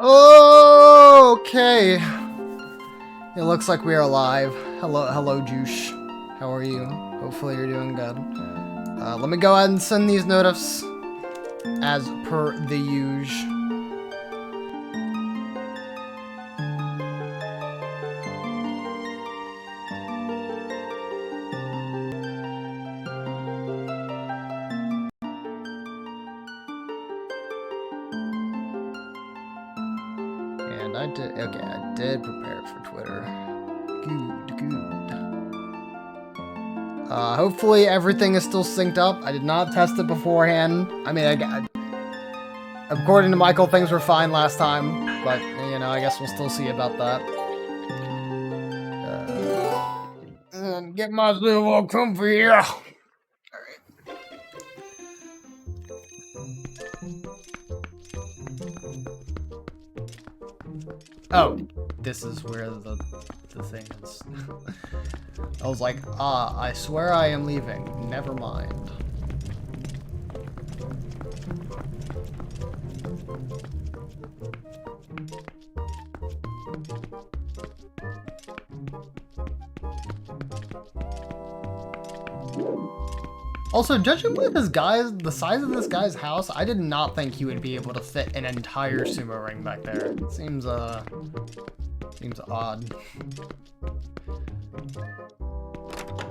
Okay. It looks like we are live. Hello, Juice. How are you? Hopefully you're doing good. Let me go ahead and send these notifs as per the usual. And I did prepare for Twitter. Good. Hopefully everything is still synced up. I did not test it beforehand. I mean, according to Michael, things were fine last time, but, you know, I guess we'll still see about that. Get myself all comfy here. Oh, this is where the thing is. I was like, I swear I am leaving. Never mind. Also, judging by the size of this guy's house, I did not think he would be able to fit an entire sumo ring back there. It seems odd.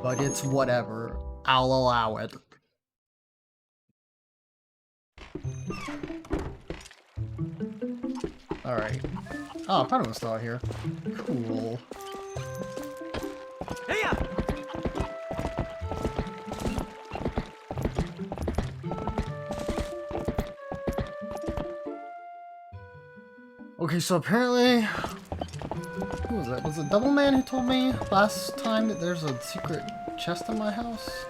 But it's whatever. I'll allow it. Alright. Oh, Padawan's still out here. Cool. Okay, so apparently, who was it? Was it Double Man who told me last time that there's a secret chest in my house?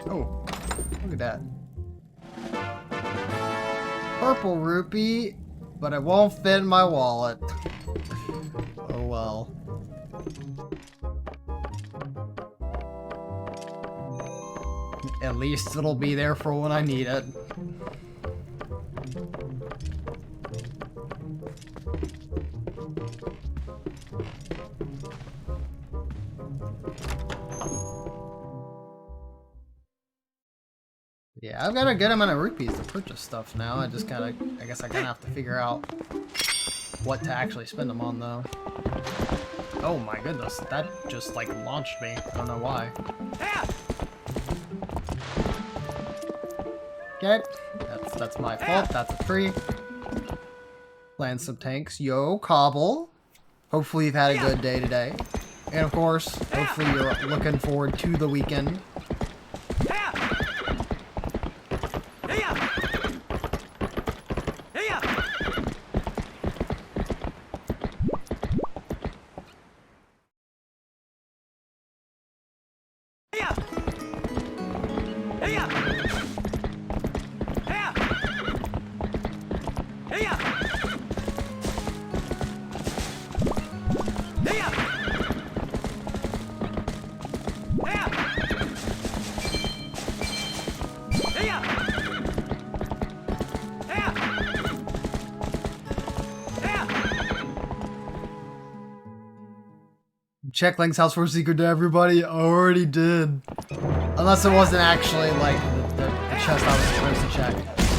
Oh, look at that. Purple rupee, but it won't fit in my wallet. Oh well. At least it'll be there for when I need it. Yeah, I've got a good amount of rupees to purchase stuff now. I guess I kinda have to figure out what to actually spend them on though. Oh my goodness, that just like launched me. I don't know why. Okay, that's my fault. That's a tree. Land some tanks. Yo, Cobble. Hopefully you've had a good day today. And of course, hopefully you're looking forward to the weekend. Check Link's house for a secret to everybody. I already did. Unless it wasn't actually like the chest I was supposed to check.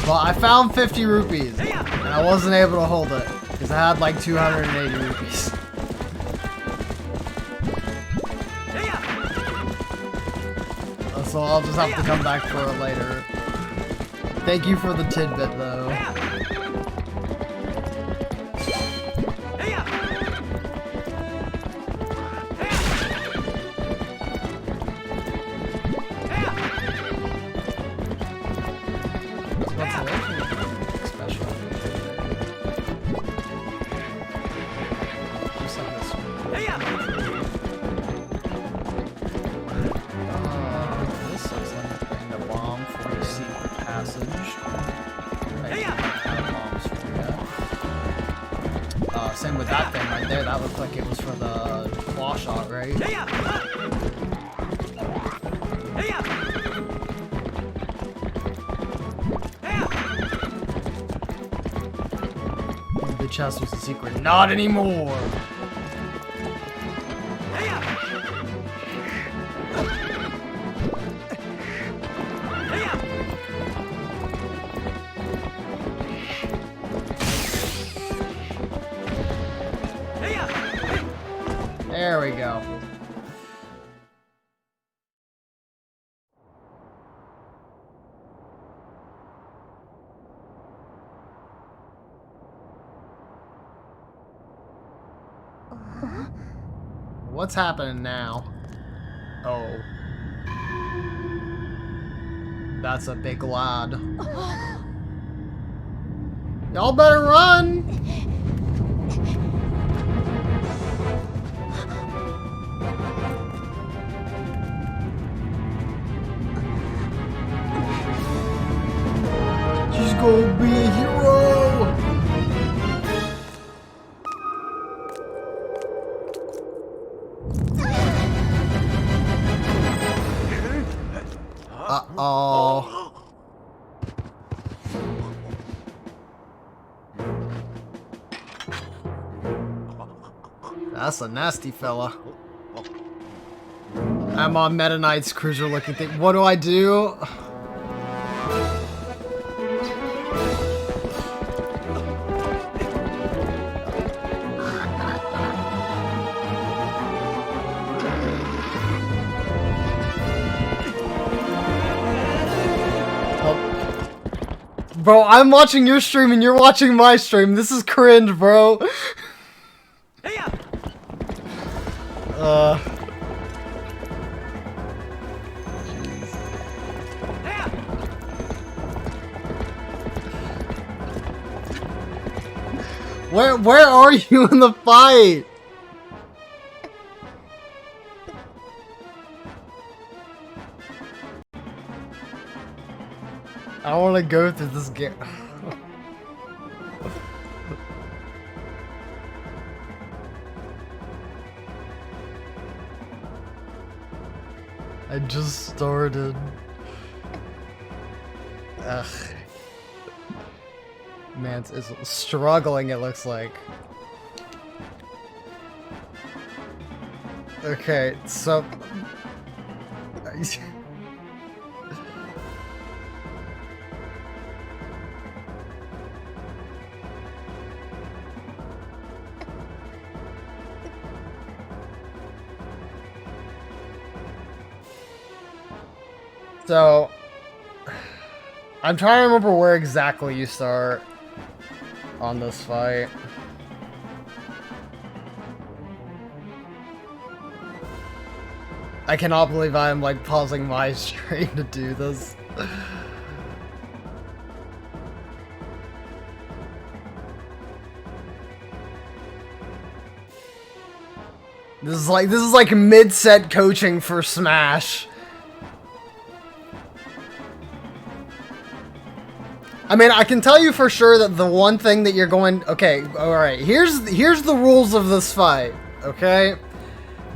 Well, I found 50 rupees and I wasn't able to hold it because I had like 280 rupees. So I'll just have to come back for it later. Thank you for the tidbit though. Same with that thing right there. That looked like it was for the claw shot, right? The chest was a secret. Not anymore! There we go. What's happening now? Oh. That's a big lad. Y'all better run! She's gonna be a hero! Uh-oh. That's a nasty fella. I'm on Meta Knight's cruiser looking thing. What do I do? Bro, I'm watching your stream and you're watching my stream. This is cringe, bro. Where are you in the fight? I want to go through this game. I just started. Ugh. Man, it's struggling, it looks like. Okay, so... So, I'm trying to remember where exactly you start on this fight. I cannot believe I'm like pausing my stream to do this. This is like mid-set coaching for Smash. I mean, I can tell you for sure that the one thing that you're going... Okay, alright. Here's the rules of this fight, okay?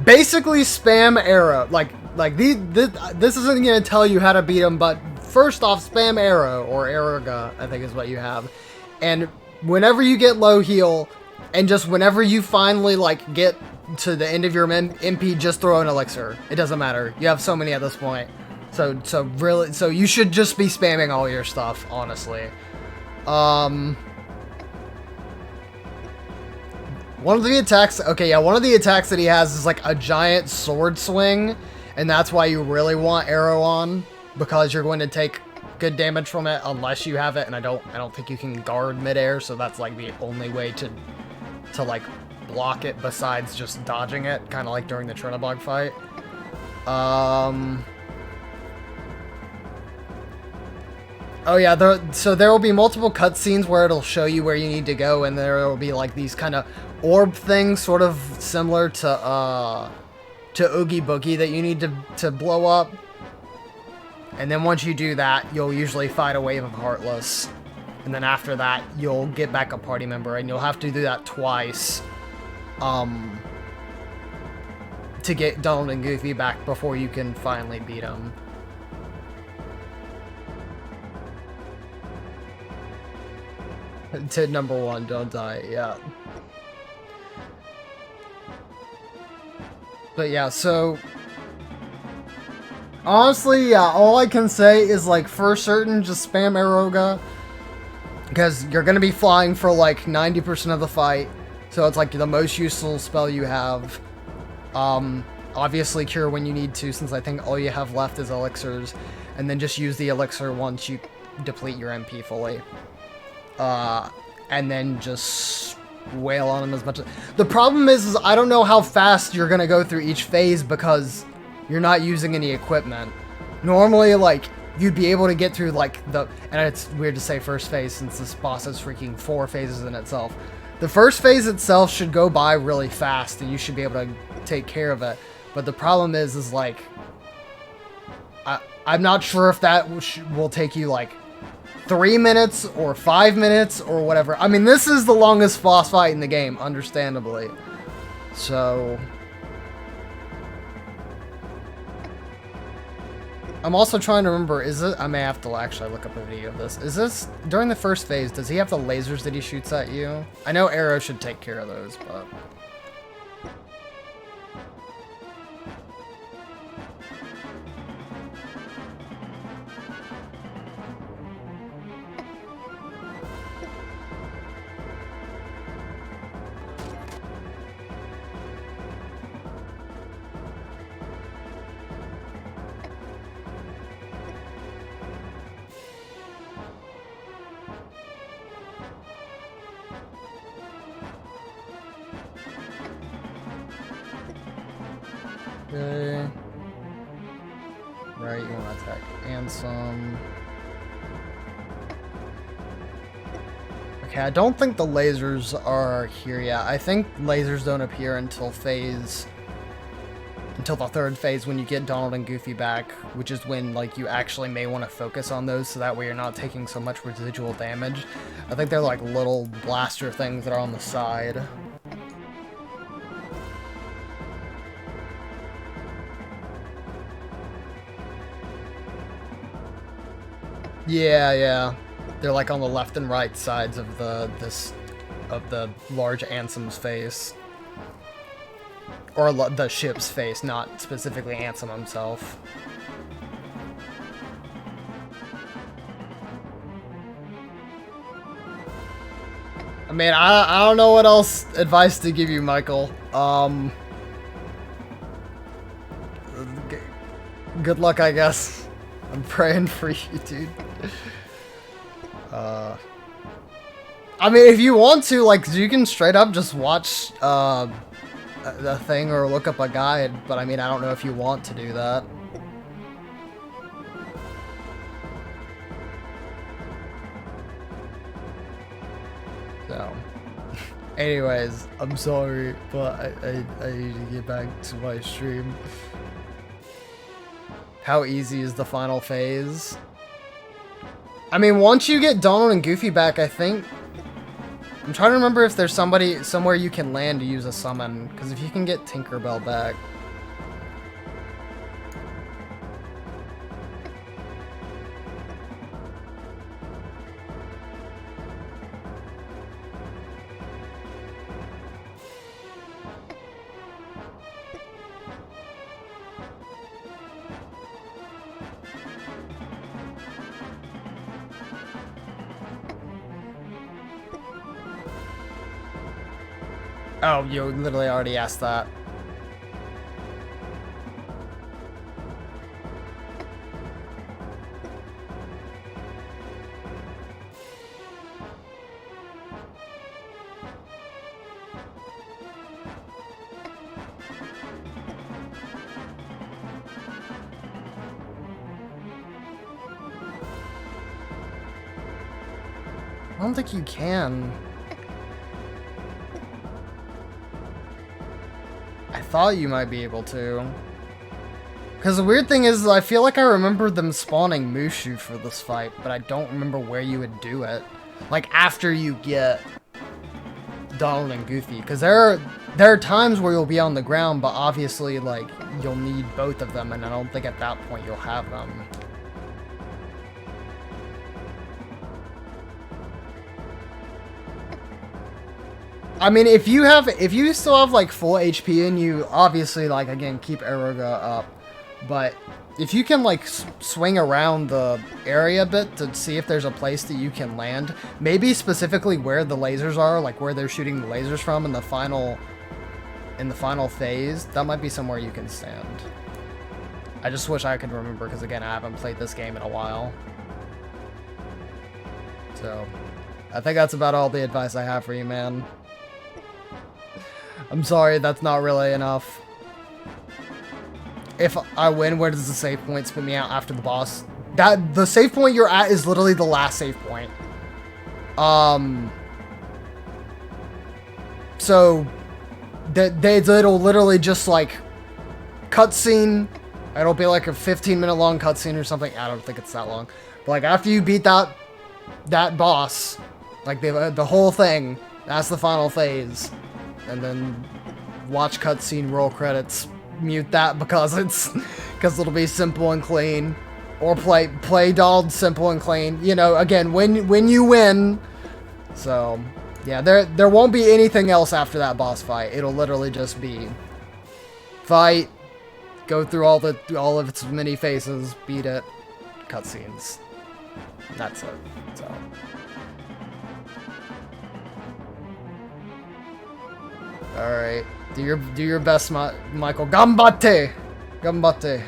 Basically, spam arrow. This isn't going to tell you how to beat him, but first off, spam arrow, or Aeroga, I think is what you have. And whenever you get low heal, and just whenever you finally, like, get to the end of your MP, just throw an elixir. It doesn't matter. You have so many at this point. So you should just be spamming all your stuff, honestly. One of the attacks, okay, yeah, one of the attacks that he has is like a giant sword swing, and that's why you really want arrow on, because you're going to take good damage from it unless you have it, and I don't think you can guard midair, so that's like the only way to like block it besides just dodging it, kind of like during the Trinabog fight. Oh yeah, so there will be multiple cutscenes where it'll show you where you need to go, and there will be like these kind of orb things, sort of similar to Oogie Boogie that you need to blow up. And then once you do that, you'll usually fight a wave of Heartless. And then after that, you'll get back a party member, and you'll have to do that twice, to get Donald and Goofy back before you can finally beat them. To number 1, don't die, yeah. But yeah, so... honestly, yeah, all I can say is, like, for certain, just spam Aeroga. Because you're gonna be flying for, like, 90% of the fight. So it's, like, the most useful spell you have. Obviously Cure when you need to, since I think all you have left is elixirs. And then just use the elixir once you deplete your MP fully. And then just wail on them as much as... The problem is I don't know how fast you're gonna go through each phase because you're not using any equipment. Normally, like, you'd be able to get through, like, the... And it's weird to say first phase since this boss has freaking 4 phases in itself. The first phase itself should go by really fast and you should be able to take care of it. But the problem is like... I'm not sure if that will take you, like, 3 minutes or 5 minutes or whatever. I mean, this is the longest boss fight in the game, understandably. So... I'm also trying to remember, is it... I may have to actually look up a video of this. Is this... During the first phase, does he have the lasers that he shoots at you? I know Arrow should take care of those, but... Okay. Right, you want to attack Ansem. Okay, I don't think the lasers are here yet. I think lasers don't appear until the 3rd phase when you get Donald and Goofy back, which is when, like, you actually may want to focus on those so that way you're not taking so much residual damage. I think they're like little blaster things that are on the side. Yeah. They're like on the left and right sides of the large Ansem's face. Or the ship's face, not specifically Ansem himself. I mean, I don't know what else advice to give you, Michael. Good luck, I guess. I'm praying for you, dude. I mean, if you want to, like, you can straight up just watch the thing or look up a guide, but I mean, I don't know if you want to do that. So, anyways, I'm sorry, but I need to get back to my stream. How easy is the final phase? I mean, once you get Donald and Goofy back, I think... I'm trying to remember if there's somewhere you can land to use a summon, because if you can get Tinkerbell back... Oh, you literally already asked that. I don't think you can. I thought you might be able to. Because the weird thing is, I feel like I remember them spawning Mushu for this fight, but I don't remember where you would do it. like after you get Donald and Goofy, because there are times where you'll be on the ground, but obviously like you'll need both of them, and I don't think at that point you'll have them. I mean, if you still have like full HP and you obviously like again keep Aeroga up, but if you can like swing around the area a bit to see if there's a place that you can land, maybe specifically where the lasers are, like where they're shooting the lasers from in the final phase, that might be somewhere you can stand. I just wish I could remember, because again, I haven't played this game in a while. So, I think that's about all the advice I have for you, man. I'm sorry, that's not really enough. If I win, where does the save point spit me out after the boss? The save point you're at is literally the last save point. So it'll literally just like cutscene. It'll be like a 15-minute long cutscene or something. I don't think it's that long. But like after you beat that boss, like the whole thing, that's the final phase. And then watch cutscene, roll credits, mute that because it'll be simple and clean, or play Donald simple and clean. You know, again, when you win. So yeah, there won't be anything else after that boss fight. It'll literally just be fight, go through all of its many phases, beat it, cutscenes. That's it. So. Alright, do your best, Michael. Gambatte! Gambatte.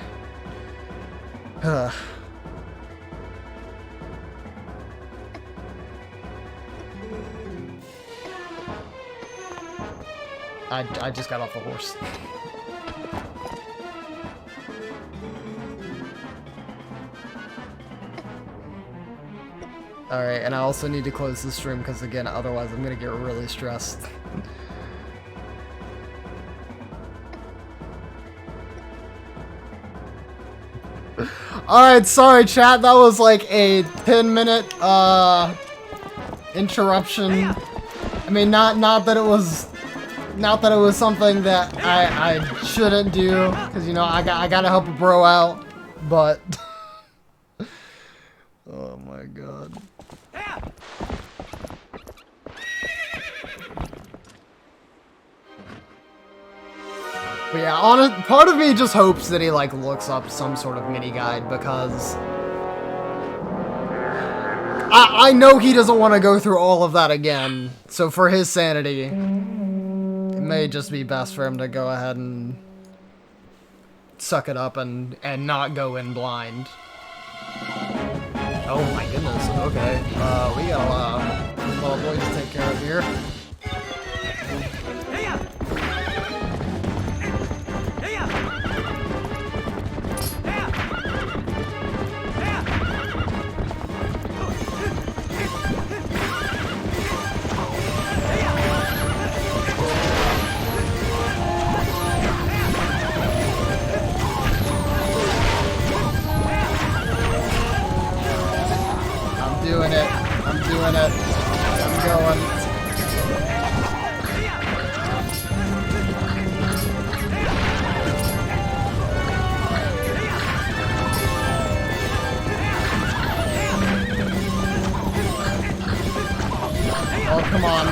I just got off the horse. Alright, and I also need to close the stream because again, otherwise I'm gonna get really stressed. Alright, sorry chat, that was like a 10-minute interruption. I mean, not that it was something that I shouldn't do, because you know I gotta help a bro out, but oh my god. But yeah, part of me just hopes that he like looks up some sort of mini guide, because I know he doesn't want to go through all of that again. So for his sanity, it may just be best for him to go ahead and suck it up and not go in blind. Oh my goodness. Okay. We got a lot of boys to take care of here. I'm doing it. I'm going. Oh, come on.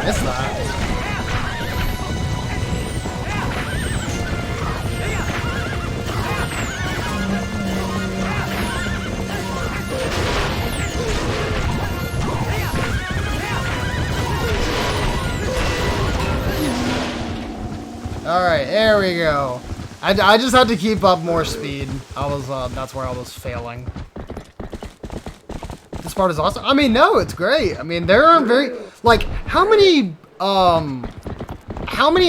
It's not. Alright, there we go. I just had to keep up more speed. That's where I was failing. This part is awesome. I mean, no, it's great. I mean, there are very, like, how many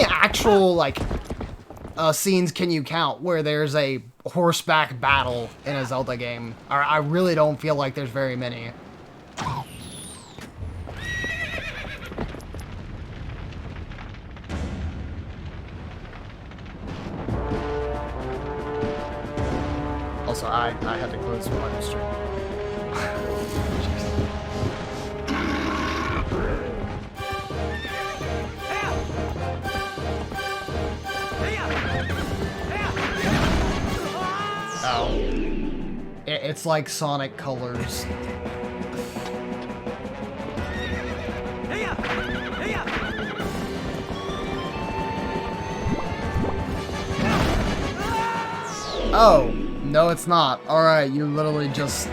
actual, like, scenes can you count where there's a horseback battle in a Zelda game? I really don't feel like there's very many. Also, I had to close my stream. Oh. It's like Sonic Colors. Oh, no it's not. Alright, you literally just...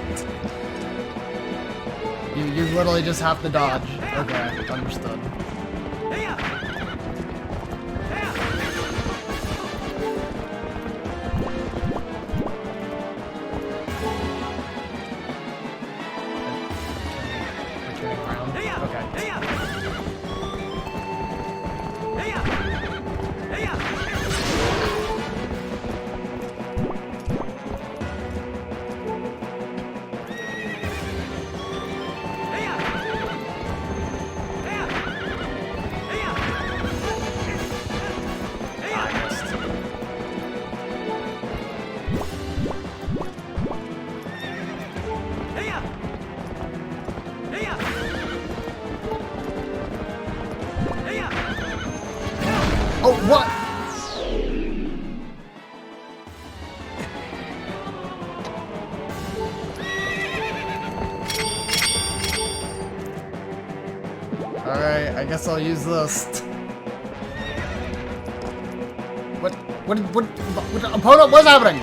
You literally just have to dodge. Okay, understood. Oh, what? Alright, I guess I'll use this. What, opponent, what's happening?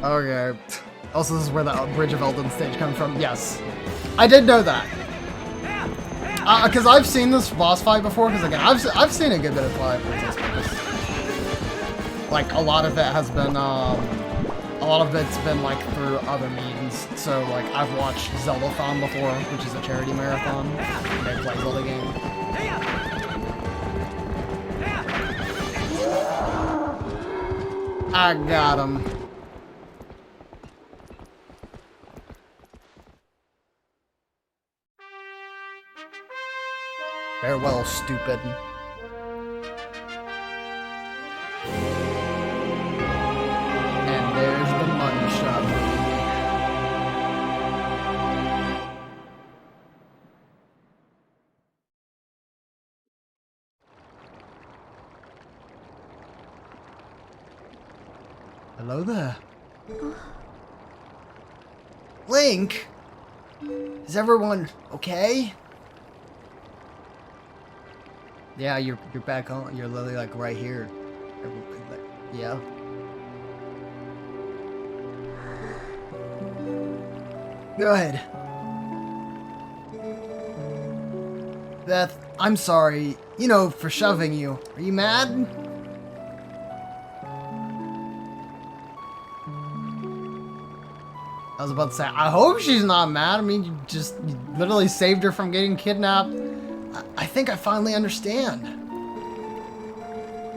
Okay. Also, this is where the Bridge of Elden stage comes from. Yes. I did know that. Because I've seen this boss fight before, because again, I've seen a good bit of Twilight Princess. Like, a lot of it has been, a lot of it's been, like, through other means. So, like, I've watched Zeldathon before, which is a charity marathon. They play Zelda game. I got him. Farewell, stupid. And there's the money shot. Hello there. Link? Is everyone okay? Yeah, you're back on. You're literally like right here. Yeah. Good. Beth, I'm sorry. You know, for shoving you. Are you mad? I was about to say, I hope she's not mad. I mean, you literally saved her from getting kidnapped. I think I finally understand.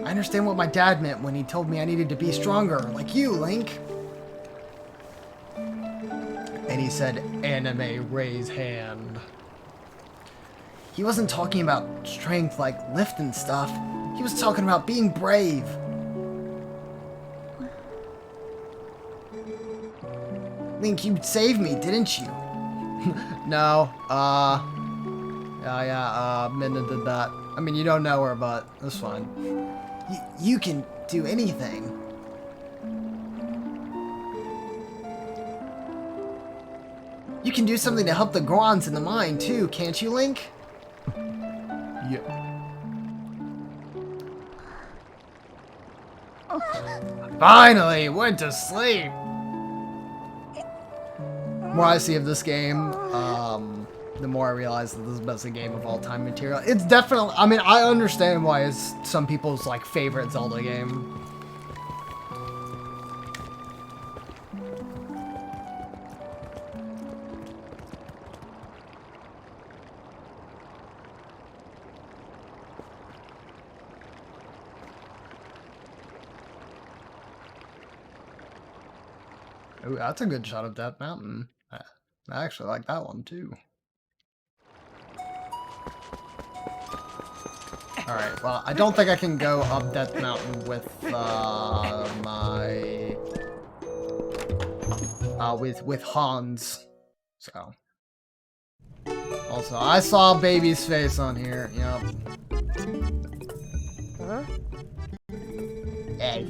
I understand what my dad meant when he told me I needed to be stronger, like you, Link. And he said, anime, raise hand. He wasn't talking about strength like lifting stuff. He was talking about being brave. Link, you saved me, didn't you? No, Minna did that. I mean, you don't know her, but that's fine. You can do anything. You can do something to help the Gorons in the mine, too, can't you, Link? Yeah. Finally, went to sleep! The more I see of this game, the more I realize that this is the best game of all time material. It's definitely, I mean, I understand why it's some people's, like, favorite Zelda game. Ooh, that's a good shot of Death Mountain. I actually like that one too. Alright, well, I don't think I can go up Death Mountain with with Hans. So. Also, I saw Baby's face on here. Yep. Huh? Hey,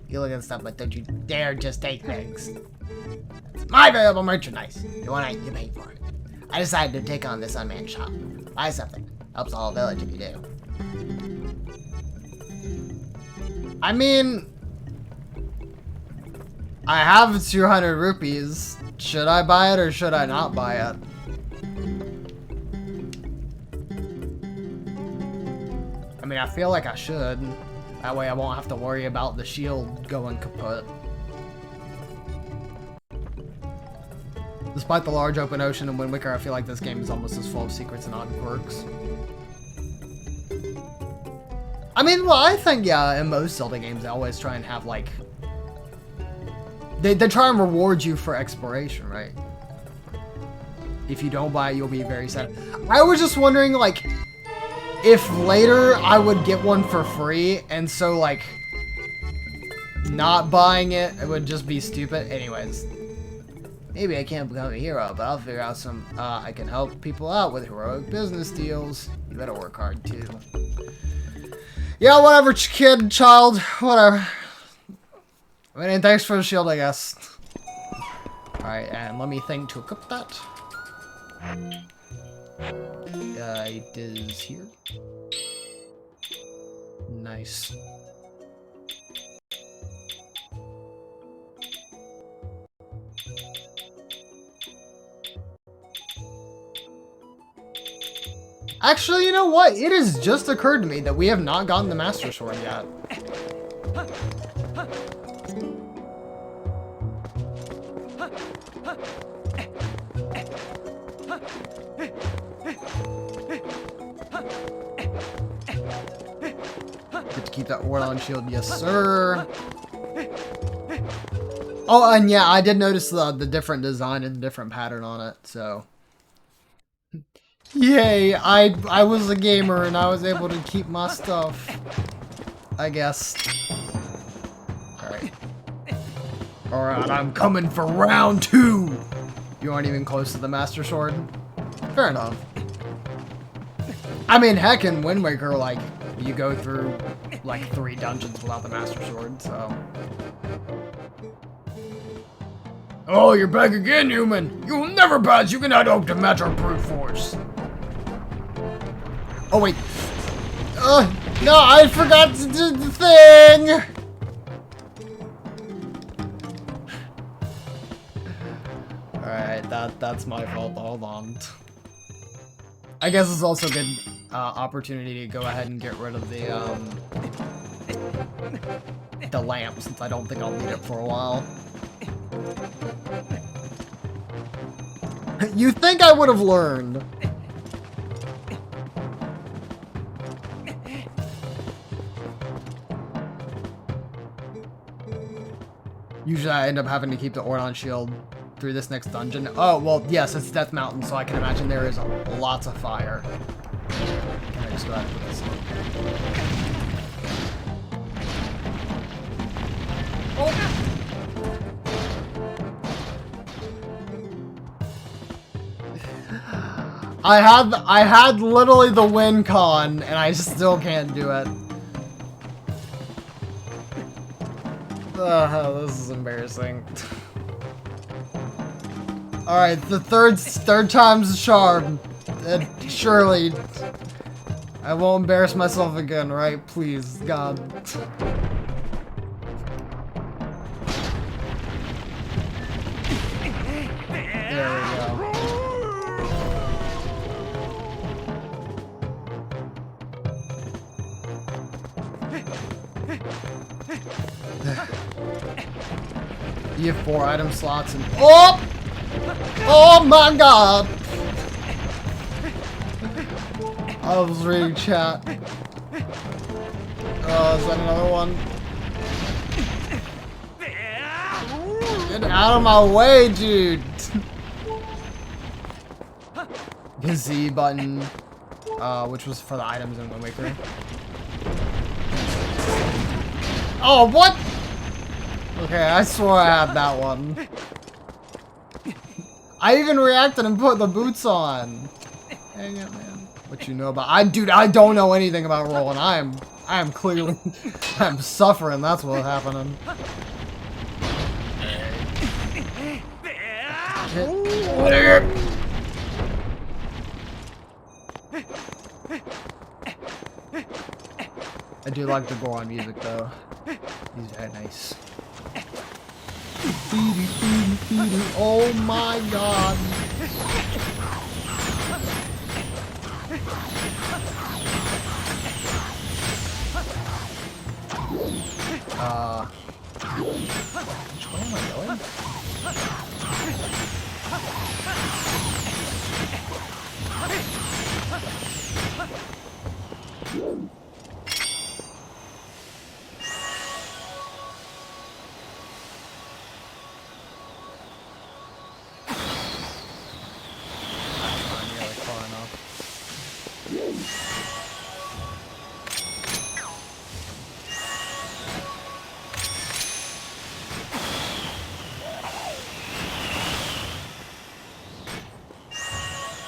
you look at stuff, but don't you dare just take things. It's my valuable merchandise. You want it, you pay for it. I decided to take on this unmanned shop. Buy something. Helps the whole village if you do. I mean, I have 200 rupees. Should I buy it or should I not buy it? I mean, I feel like I should. That way I won't have to worry about the shield going kaput. Despite the large open ocean in Wind Waker, I feel like this game is almost as full of secrets and odd quirks. I mean, well, I think, yeah, in most Zelda games, they always try and have, like... They try and reward you for exploration, right? If you don't buy it, you'll be very sad. I was just wondering, like, if later I would get one for free, and so, like, not buying it, it would just be stupid. Anyways. Maybe I can't become a hero, but I'll figure out some, I can help people out with heroic business deals. You better work hard, too. Yeah, whatever, kid, child, whatever. I mean, thanks for the shield, I guess. Alright, and let me think to equip that. It is here. Nice. Actually, you know what? It has just occurred to me that we have not gotten the Master Sword yet. Get to keep that Orlon shield, yes sir. Oh, and yeah, I did notice the different design and the different pattern on it, so... Yay, I was a gamer and I was able to keep my stuff. I guess. Alright. Alright, I'm coming for round 2! You aren't even close to the Master Sword? Fair enough. I mean, heck, in Wind Waker, like, you go through, like, 3 dungeons without the Master Sword, so... Oh, you're back again, human! You'll never pass! You cannot hope to match our brute force! Oh, wait. No, I forgot to do the thing! Alright, that's my fault. Hold on. I guess it's also a good opportunity to go ahead and get rid of the lamp, since I don't think I'll need it for a while. You'd think I would have learned. Usually I end up having to keep the Orlon shield through this next dungeon. Oh, well, yes, it's Death Mountain, so I can imagine there is lots of fire. Can I just go ahead and put this on? Oh. I had literally the win con, and I still can't do it. This is embarrassing. Alright, the third time's the charm. Surely. I won't embarrass myself again, right? Please, God. There we go. You have 4 item slots and oh! Oh my god! I was reading chat. Oh, is that another one? Get out of my way, dude. The Z button, which was for the items in Wind Waker. Oh, what? Okay, I swore I had that one. I even reacted and put the boots on. Hang it, man. What you know about? Dude, I don't know anything about rolling. I am clearly, I'm suffering. That's what's happening. I do like the Goron music though. He's very nice. Oh my god. Which way am I going?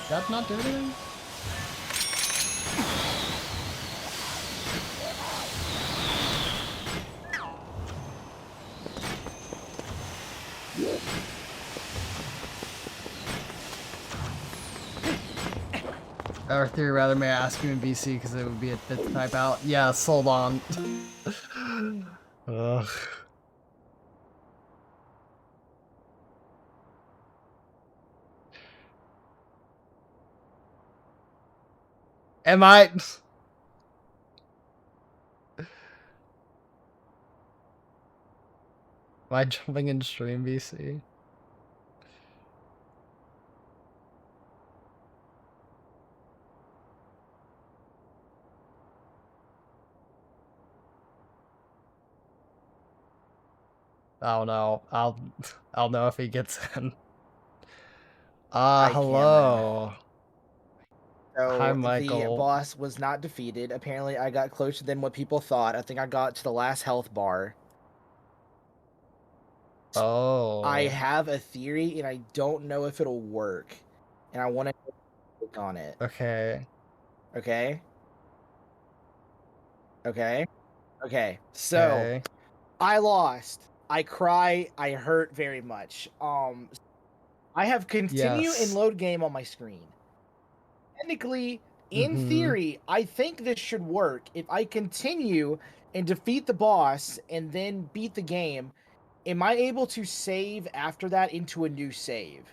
That not do anything? Or theory rather may I ask you in BC because it would be a bit to type out. Yeah, hold on. Ugh. Am I jumping in stream BC? I don't know. I'll know if he gets in. Hello. So Hi, Michael. the boss was not defeated. Apparently, I got closer than what people thought. I think I got to the last health bar. Oh. I have a theory, and I don't know if it'll work. And I want to click on it. Okay. Okay? Okay? Okay. So, Okay. I lost. I cry. I hurt very much. I have continue and load game on my screen. Technically, in theory, I think this should work. If I continue and defeat the boss and then beat the game, am I able to save after that into a new save?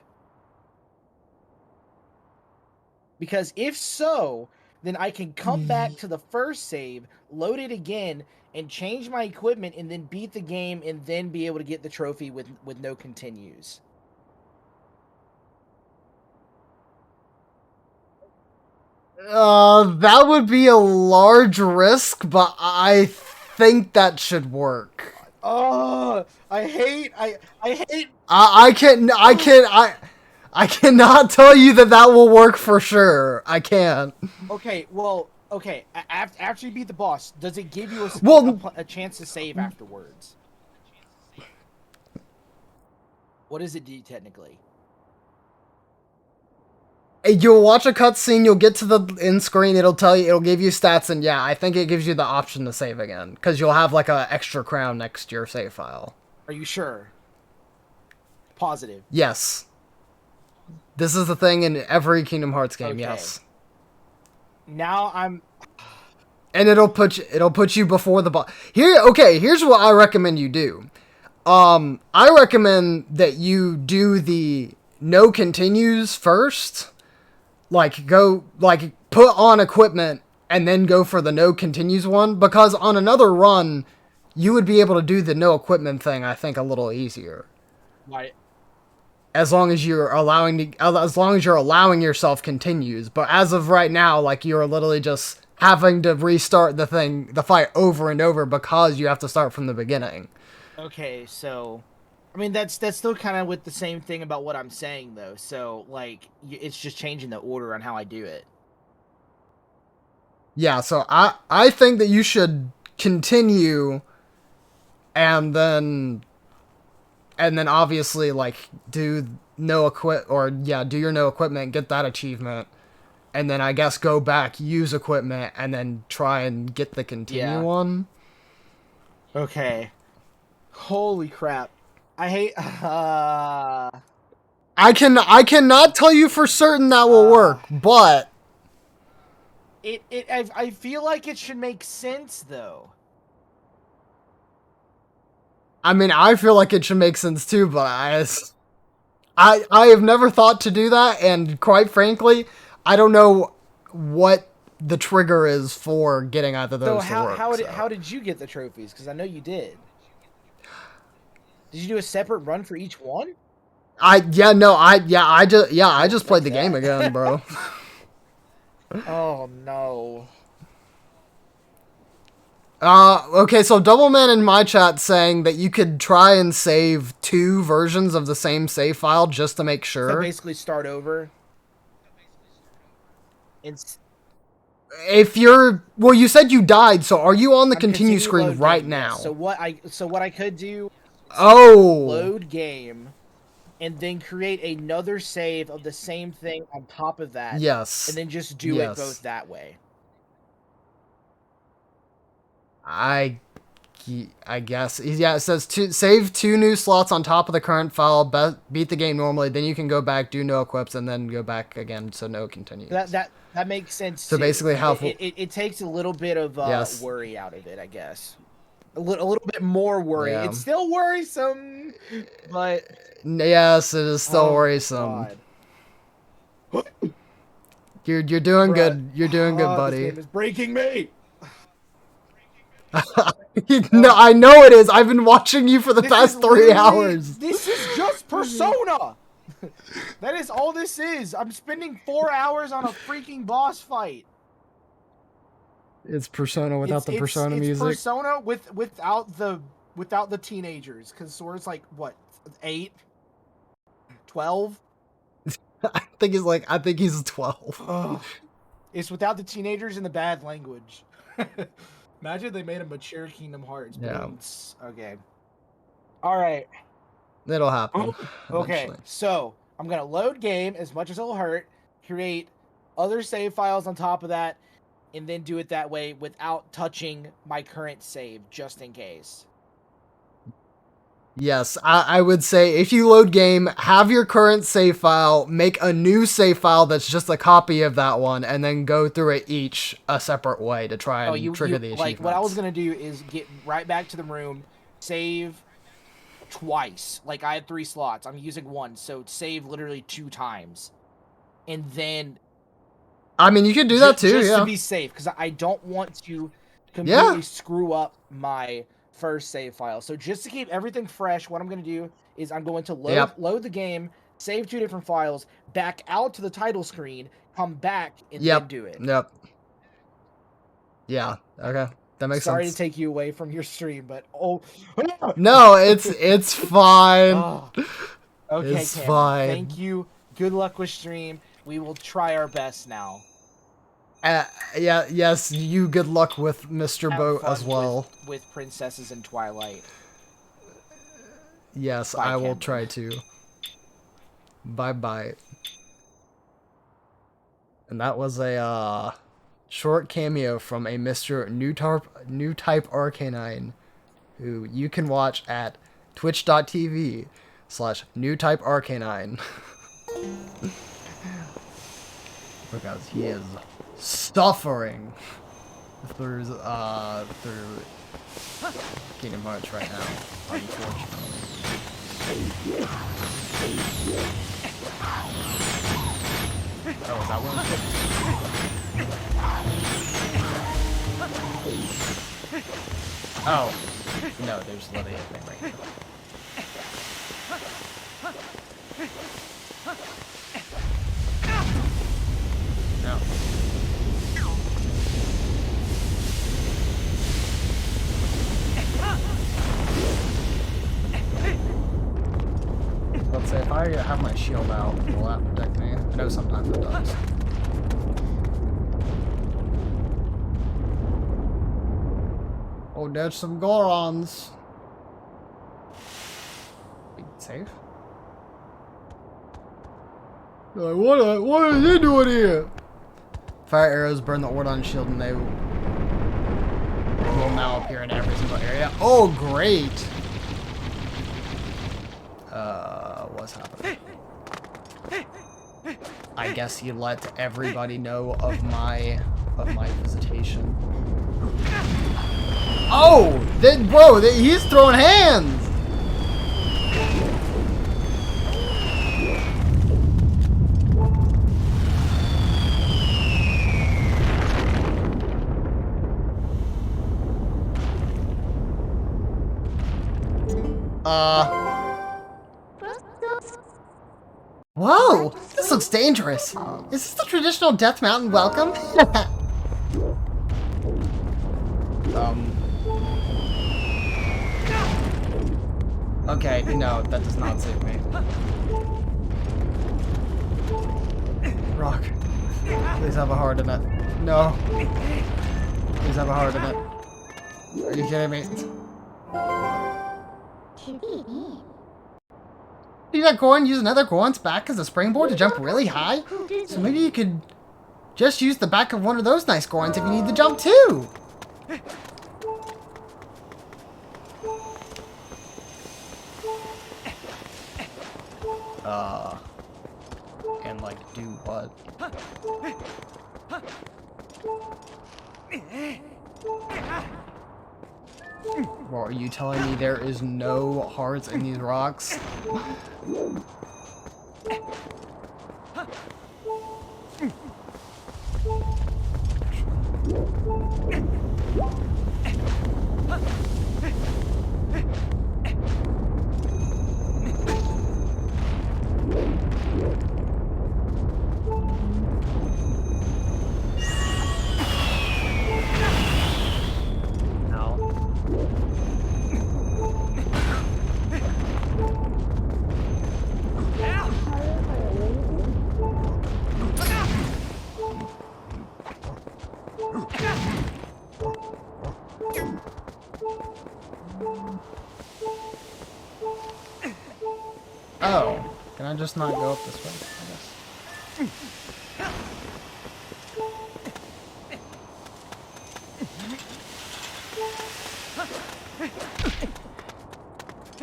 Because if so, then I can come back to the first save, load it again, and change my equipment and then beat the game and then be able to get the trophy with no continues. That would be a large risk, but I think that should work. Oh, I hate. I cannot tell you that will work for sure. I can't. Okay, well, okay. After you beat the boss, does it give you a chance to save afterwards? What does it do technically? You'll watch a cutscene, you'll get to the end screen, it'll give you stats, and yeah, I think it gives you the option to save again, because you'll have like an extra crown next to your save file. Are you sure? Positive. Yes. This is the thing in every Kingdom Hearts game, okay. Yes. Now I'm... And it'll put you before the boss. Here's what I recommend you do. I recommend that you do the no continues first. Put on equipment and then go for the no continues one, because on another run, you would be able to do the no equipment thing, I think, a little easier. Right. As long as you're allowing yourself continues. But as of right now, like, you're literally just having to restart the fight over and over because you have to start from the beginning. Okay, so I mean, that's still kind of with the same thing about what I'm saying, though. So, like, it's just changing the order on how I do it. Yeah, so I think that you should continue and then obviously like do do your no equipment, get that achievement, and then I guess go back, use equipment, and then try and get the continue Yeah. one. Okay. Holy crap. I hate I cannot tell you for certain that will work, but I feel like it should make sense though. I mean, I feel like it should make sense too, but I have never thought to do that, and quite frankly, I don't know what the trigger is for getting either of those to work. How did you get the trophies? Because I know you did. Did you do a separate run for each one? I just played the game again, bro. Oh no. Okay, so Doubleman in my chat saying that you could try and save 2 versions of the same save file just to make sure. So basically start over. If you're, well, you said you died, so are you on the continue screen right now? So what I could do Oh. Load game and then create another save of the same thing on top of that. Yes. And then just do it both that way. I guess. Yeah, it says save 2 new slots on top of the current file, beat the game normally, then you can go back, do no equips, and then go back again, so no continues. That makes sense. So too. Basically how... It takes a little bit of worry out of it, I guess. A little bit more worry. Yeah. It's still worrisome, but... Yes, it is still worrisome. God. You're doing good. You're doing good, buddy. This game is breaking me! No, I know it is. I've been watching you for the past 3 hours. This is just Persona. That is all this is. I'm spending 4 hours on a freaking boss fight. It's Persona without the Persona music. It's Persona without the teenagers, because Sora's like what, 8, 12? I think he's 12. Ugh. It's without the teenagers and the bad language. Imagine they made a mature Kingdom Hearts. Yeah. Okay. All right. It'll happen. Okay. So I'm gonna load game as much as it'll hurt. Create other save files on top of that, and then do it that way without touching my current save, just in case. Yes, I would say if you load game, have your current save file, make a new save file that's just a copy of that one, and then go through it each a separate way to try and trigger the achievements. Like, what I was going to do is get right back to the room, save twice. Like, I had 3 slots. I'm using 1, so save literally 2 times. And then... I mean, you could do that too, just to be safe, because I don't want to completely screw up my... first save file. So just to keep everything fresh, what I'm going to do is I'm going to load the game, save 2 different files, back out to the title screen, come back, and then do it. Yeah. Okay. That makes sense. Sorry to take you away from your stream, but no, it's fine. Okay, it's fine. Thank you. Good luck with stream. We will try our best now. Yes, you good luck with Mr. Boat as well. With princesses in Twilight. Yes, I will try to. Bye-bye. And that was a short cameo from a Mr. New Type Arcanine, who you can watch at twitch.tv/newtypearcanine. Because he is suffering through Kingdom Hearts right now, unfortunately. Oh, is that one? Oh. No, there's literally a thing right here. No. I have my shield out. Will that protect me? I know sometimes it does. Oh, there's some Gorons. Be safe. Like, what are they doing here? Fire arrows burn the Ordon shield and they will now appear in every single area. Oh, great! What's happening? I guess he let everybody know of my visitation. Oh! Bro, he's throwing hands! Whoa! This looks dangerous. Is this the traditional Death Mountain welcome? Okay, no, that does not save me. Rock. Please have a heart in it. No. Please have a heart in it. Are you kidding me? See that Goron use another Goron's back as a springboard to jump really high? So maybe you could just use the back of one of those nice Gorons if you need to jump too! And like do what? Well, are you telling me there is no hearts in these rocks? Oh, can I just not go up this way, I guess?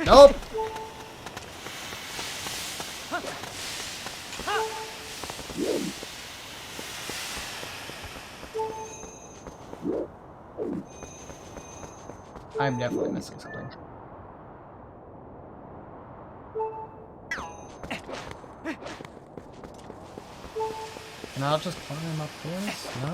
Nope! I'm definitely missing something. Can I just climb up this? No?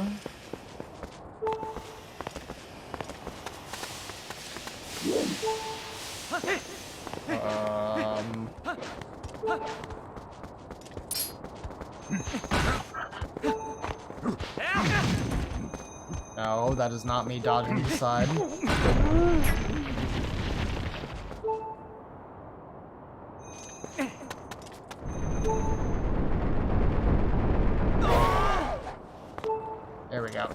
No, that is not me dodging the side. There we go.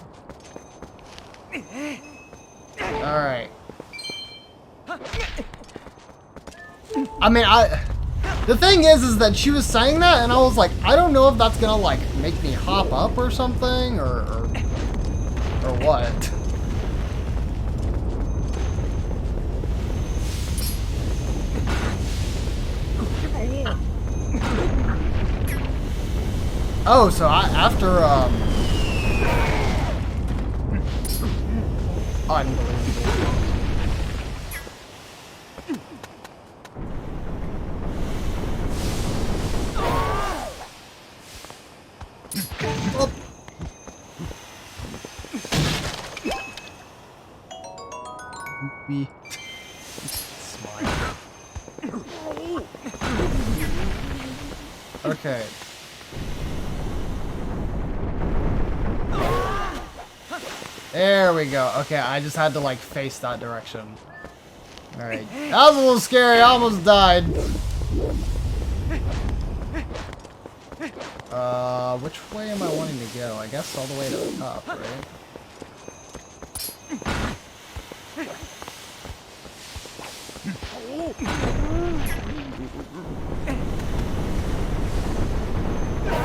Alright. I mean, the thing is that she was saying that, and I was like, I don't know if that's gonna, like, make me hop up or something, or what. Oh, so after, unbelievable. Smile. Okay. There we go. Okay, I just had to like face that direction. Alright. That was a little scary. I almost died. Which way am I wanting to go? I guess all the way to the top, right?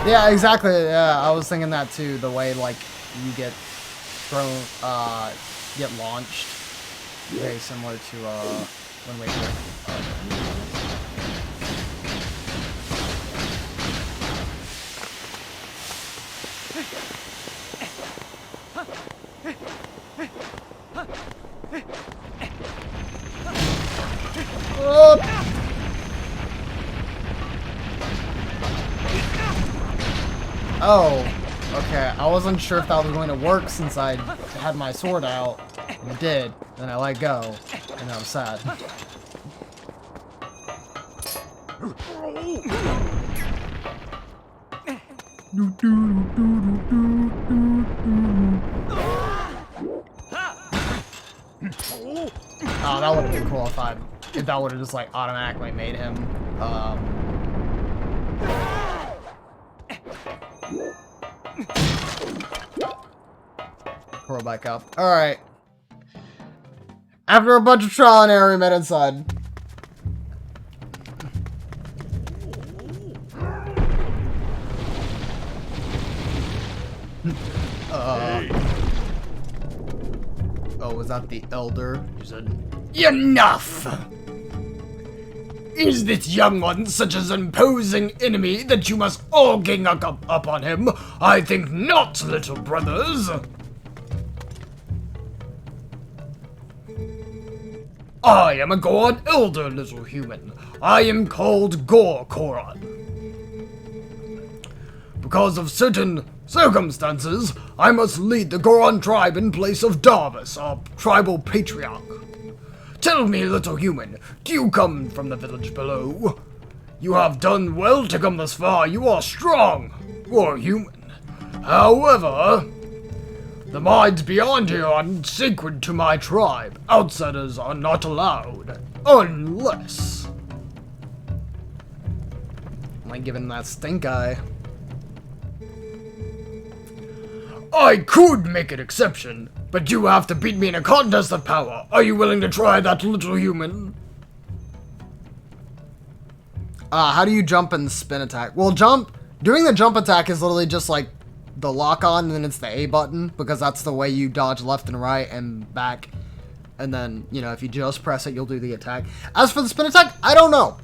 Yeah, exactly. Yeah, I was thinking that too. The way like you get thrown, get launched, very similar to when we. Oh, okay. I wasn't sure if that was going to work since I had my sword out. And it did. Then I let go, and I was sad. Oh, that would have been cool if that would have just like automatically made him curl back up. Alright. After a bunch of trial and error, we met inside. Oh, was that the elder? He said, "Enough! Is this young one such an imposing enemy that you must all gang up on him? I think not, little brothers." I am a Goron elder, little human. I am called Goron. Because of certain circumstances, I must lead the Goron tribe in place of Darvis, our tribal patriarch. Tell me, little human, do you come from the village below? You have done well to come this far. You are strong. You are human. However, the mines beyond here are sacred to my tribe. Outsiders are not allowed. Unless... Am I giving that stink eye? I could make an exception, but you have to beat me in a contest of power. Are you willing to try that, little human? How do you jump and spin attack? Well, doing the jump attack is literally just like the lock on, and then it's the A button, because that's the way you dodge left and right and back. And then, you know, if you just press it, you'll do the attack. As for the spin attack, I don't know.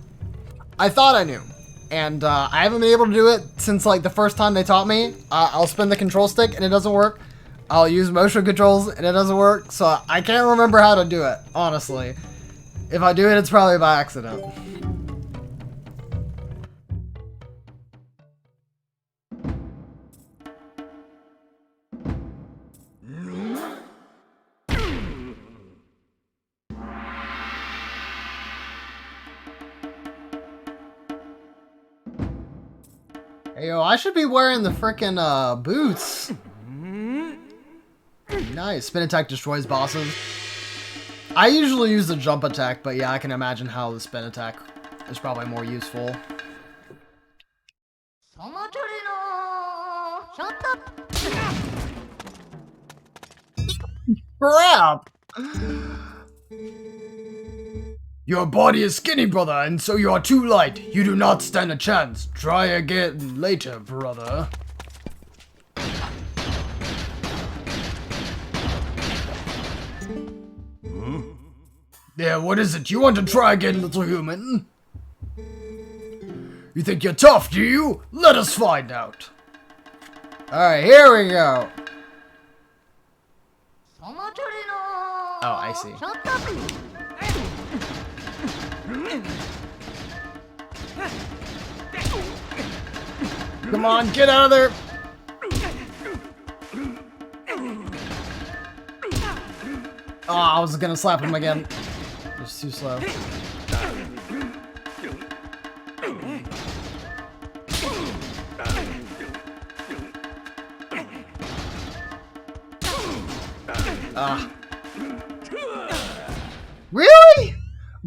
I thought I knew. And I haven't been able to do it since like the first time they taught me. I'll spin the control stick and it doesn't work. I'll use motion controls and it doesn't work. So I can't remember how to do it, honestly. If I do it, it's probably by accident. Hey, yo, I should be wearing the frickin' boots. Nice. Spin attack destroys bosses. I usually use the jump attack, but yeah, I can imagine how the spin attack is probably more useful. Crap! Your body is skinny, brother, and so you are too light. You do not stand a chance. Try again later, brother. Yeah, what is it? You want to try again, little human? You think you're tough, do you? Let us find out. Alright, here we go. Oh, I see. Come on, get out of there! Oh, I was gonna slap him again. It's too slow. Really?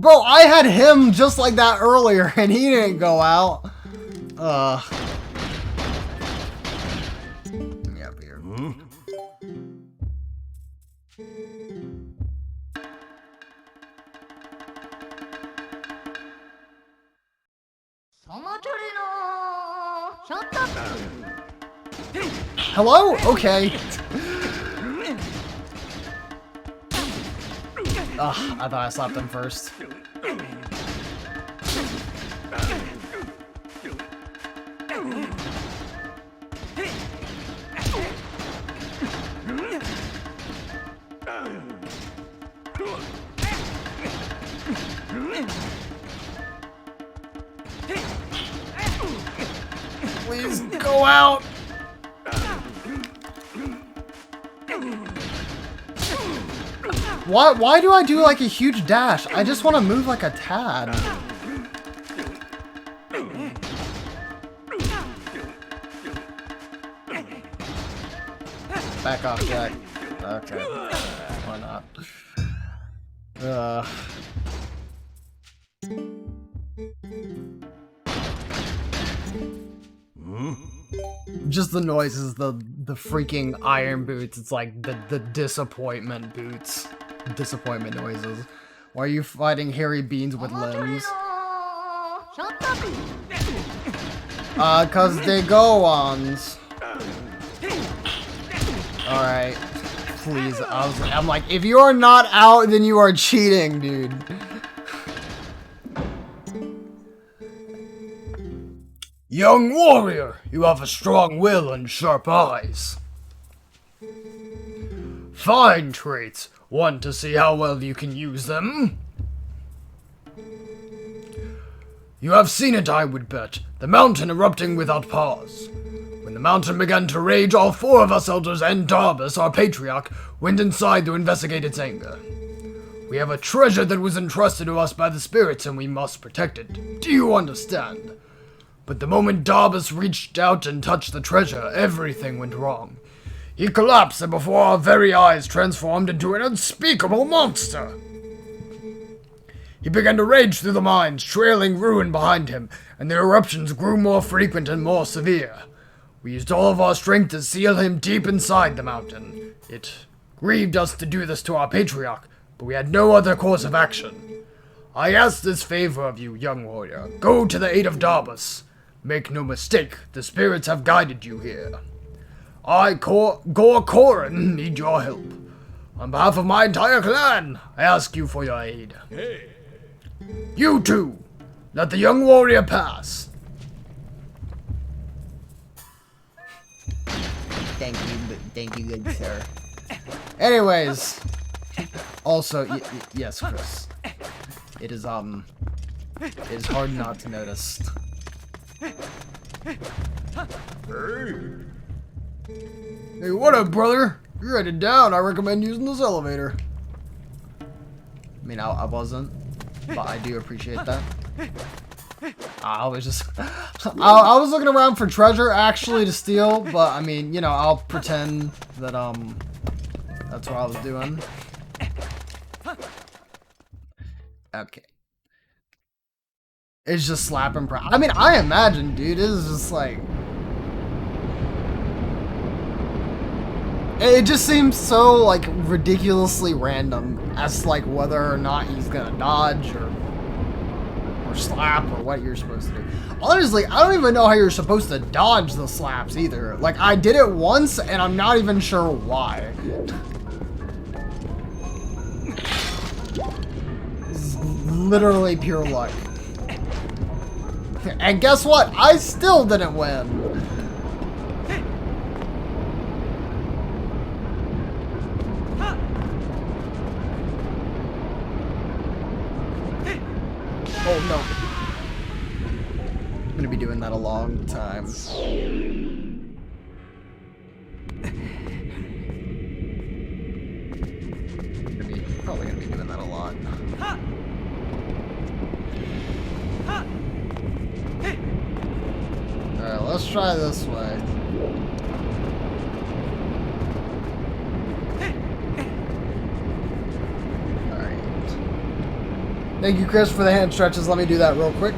Bro, I had him just like that earlier, and he didn't go out. Yeah, beer. Hello? Okay. Ugh, I thought I slapped him first. Please go out. Why do I do like a huge dash? I just want to move like a tad. Back off, Jack. Okay. Why not? Just the noises, the freaking iron boots. It's like the disappointment boots. Disappointment noises. Why are you fighting hairy beans with limbs? Cause they Gorons. Alright. Please. I'm like, if you are not out, then you are cheating, dude. Young warrior, you have a strong will and sharp eyes. Fine traits. Want to see how well you can use them? You have seen it, I would bet. The mountain erupting without pause. When the mountain began to rage, all four of us elders and Darbus, our patriarch, went inside to investigate its anger. We have a treasure that was entrusted to us by the spirits, and we must protect it. Do you understand? But the moment Darbus reached out and touched the treasure, everything went wrong. He collapsed and before our very eyes transformed into an unspeakable monster. He began to rage through the mines, trailing ruin behind him, and the eruptions grew more frequent and more severe. We used all of our strength to seal him deep inside the mountain. It grieved us to do this to our patriarch, but we had no other course of action. I ask this favor of you, young warrior. Go to the aid of Darbus. Make no mistake, the spirits have guided you here. I, Goron, need your help. On behalf of my entire clan, I ask you for your aid. Hey. You two, let the young warrior pass. Thank you, good sir. Anyways, also, yes, Chris. It is hard not to notice. Hey, what up, brother? You're headed down. I recommend using this elevator. I mean, I wasn't, but I do appreciate that. I was just... I was looking around for treasure, actually, to steal, but, I mean, you know, I'll pretend that, that's what I was doing. Okay. It's just slapping... I mean, I imagine, dude, it is just, like... It just seems so, like, ridiculously random as to, like, whether or not he's gonna dodge or slap or what you're supposed to do. Honestly, I don't even know how you're supposed to dodge the slaps either. Like, I did it once and I'm not even sure why. It's literally pure luck. And guess what? I still didn't win. Oh no. I'm gonna be doing that a long time. Probably gonna be doing that a lot. Alright, let's try this way. Thank you, Chris, for the hand stretches. Let me do that real quick.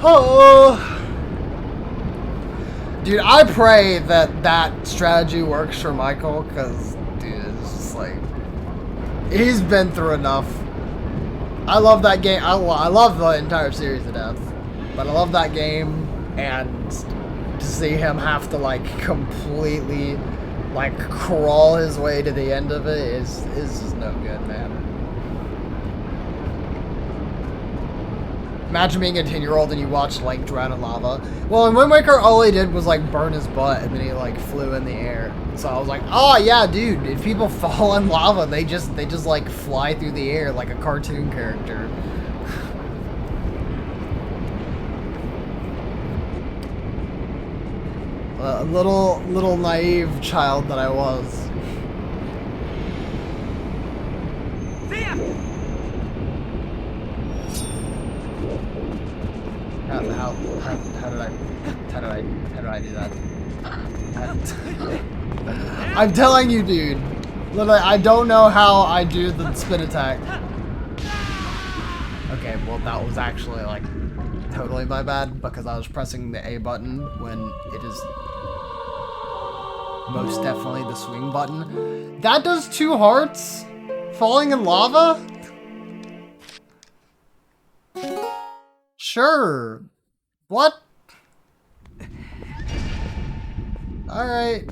Oh! Dude, I pray that that strategy works for Michael, because, dude, it's just like... He's been through enough. I love that game. I love the entire series to death. But I love that game, and to see him have to, like, completely, like, crawl his way to the end of it is just no good, man. Imagine being a 10-year-old and you watch Link drown in lava. Well, in Wind Waker, all he did was, like, burn his butt, and then he, like, flew in the air. So I was like, oh, yeah, dude, if people fall in lava, they just like, fly through the air like a cartoon character. A little naive child that I was. See ya! How did I do that? I'm telling you, dude. Literally, I don't know how I do the spin attack. Okay, well that was actually like totally my bad because I was pressing the A button when it is most definitely the swing button. That does 2 hearts? Falling in lava? Sure. What? Alright.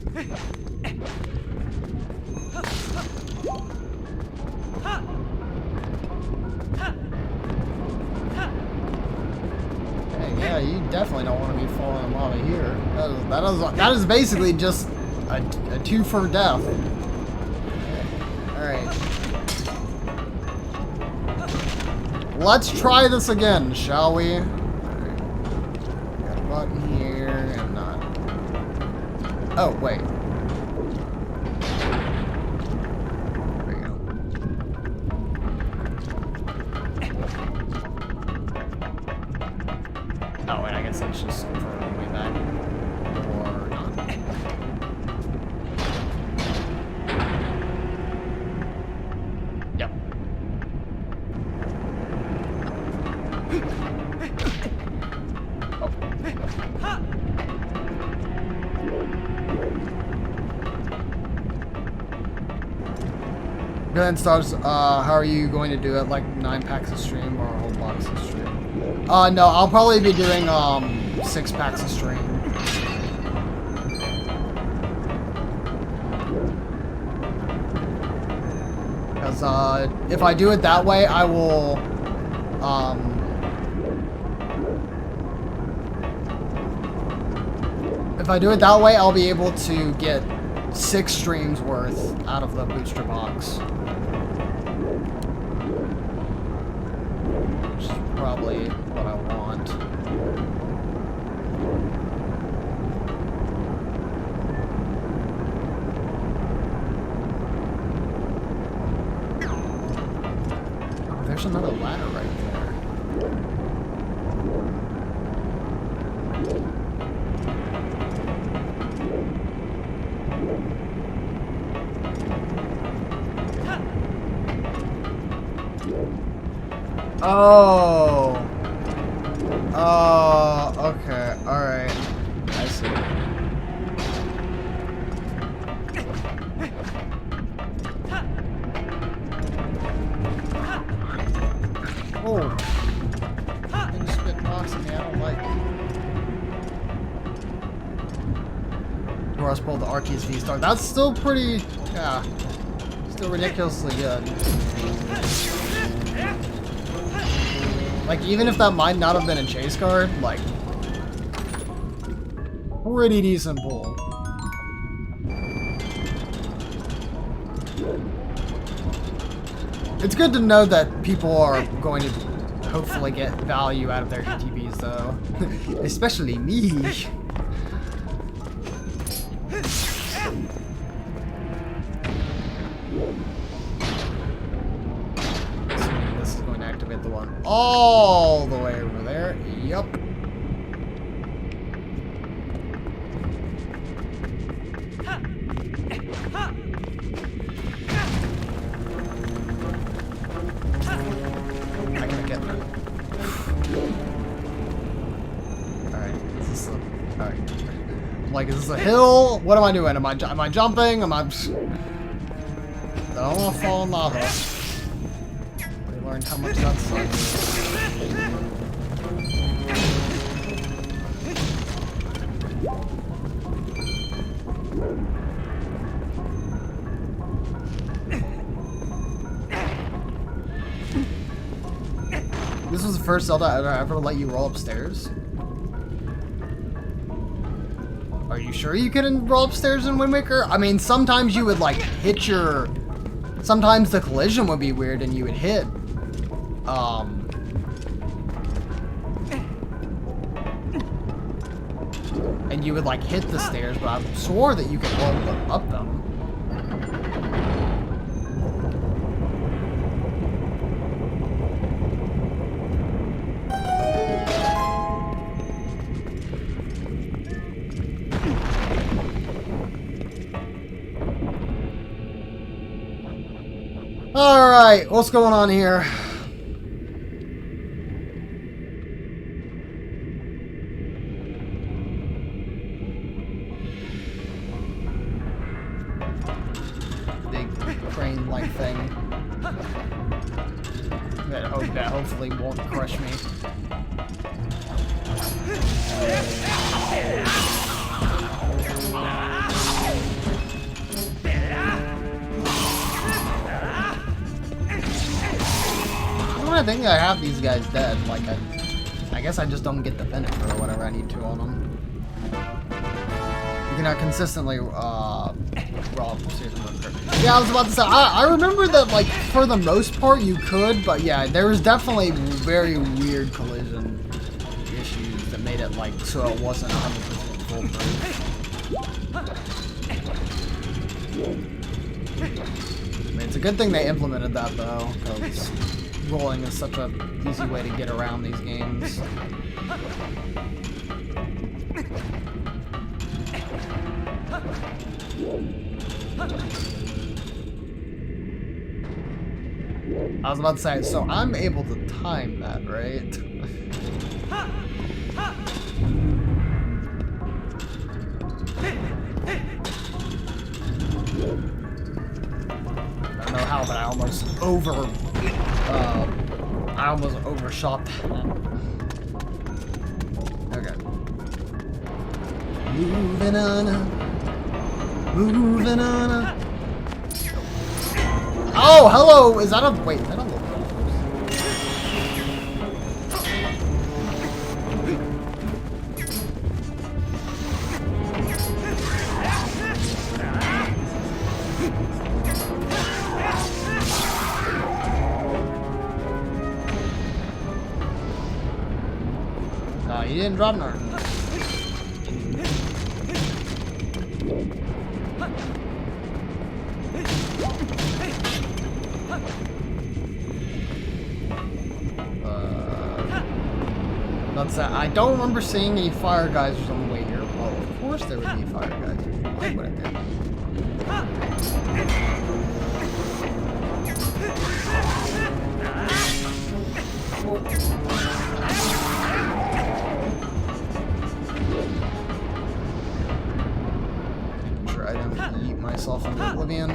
Hey, yeah, you definitely don't want to be falling in lava here. That is basically just a 2 for death. Alright. Let's try this again, shall we? Alright. Got a button here and not. Oh, wait. There we go. Oh, wait, I guess that's just for the way back. Or not. Yep. Go ahead and start. How are you going to do it? Like 9 packs a stream or a whole box a stream? No, I'll probably be doing 6 packs a stream. Because if I do it that way, I will if I do it that way, I'll be able to get 6 streams worth out of the booster box. Which is probably what I want. Oh, there's another ladder right there. Oh. Oh, okay. Alright. I see. Oh. You spit box at me. I don't like it. Ross pulled the Arceus V-Star. That's still pretty, yeah. Still ridiculously good. Like, even if that might not have been a chase card, like, pretty decent pull. It's good to know that people are going to hopefully get value out of their ETBs, though. Especially me. This is going to activate the one all the way over there. Yup. Alright. Is this a... Alright. Like, is this a hill? What am I doing? Am I jumping? Am I... I don't want to fall in lava. We learned how much that sucks. This was the first Zelda ever let you roll upstairs? Are you sure you couldn't roll upstairs in Wind Waker? I mean, sometimes you would, like, hit your... Sometimes the collision would be weird and you would hit. And you would, like, hit the stairs, but I swore that you could roll up them. Alright, what's going on here? Big crane-like thing. That hopefully won't crush me. I think I have these guys dead. Like, I guess I just don't get the finish or whatever I need to on them. You cannot consistently rob season one. Yeah, I was about to say. I remember that, like, for the most part you could, but yeah, there was definitely very weird collision issues that made it like so it wasn't 100% foolproof. I mean, it's a good thing they implemented that though, because rolling is such a easy way to get around these games. I was about to say, so I'm able to time that, right? I don't know how, but I almost overshot that. Okay. Moving on. Moving on. Oh, hello! Is that a... Wait, is that a little... No, you didn't drop nothing. I don't remember seeing any fire geysers on the way here. Well, of course there would be fire geysers. Why would I do? Make sure I don't eat myself into oblivion.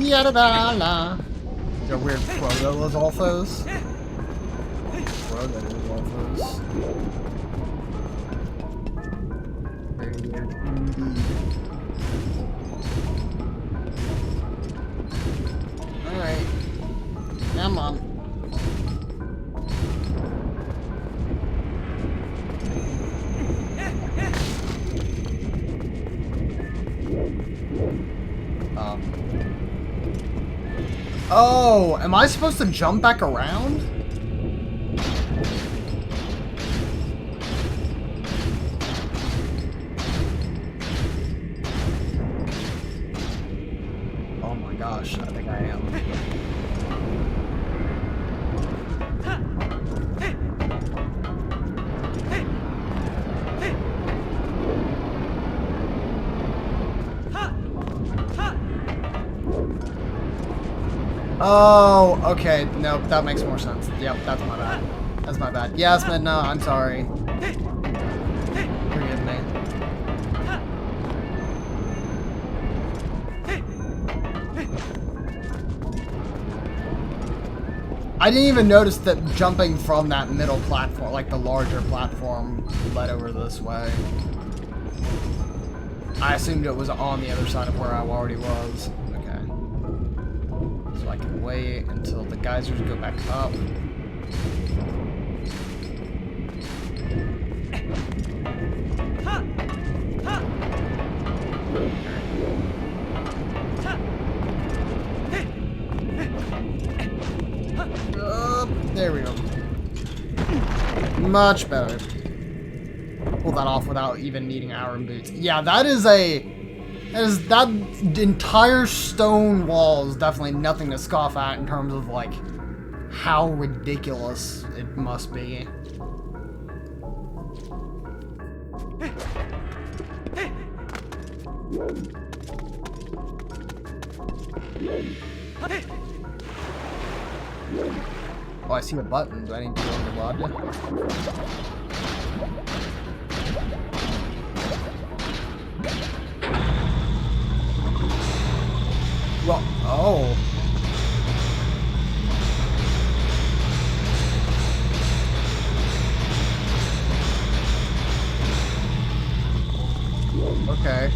Yada-da-la. Is there weird proto-TLoZ alphas? Proto-TLoZ alphas. Very weird indeed. Alright. Come on. Oh, am I supposed to jump back around? Oh my gosh, I think I am. Oh, okay. Nope, that makes more sense. Yep, that's my bad. That's my bad. Yes, Midna, I'm sorry. Forgive me. I didn't even notice that jumping from that middle platform, like the larger platform, led over this way. I assumed it was on the other side of where I already was. Okay. So I can wait until the geysers go back up. There we go. Much better. Pull that off without even needing iron boots. Yeah, that entire stone wall is definitely nothing to scoff at in terms of like how ridiculous it must be. Oh, I see a button. Do I need to go into lobby? Well, oh. Okay.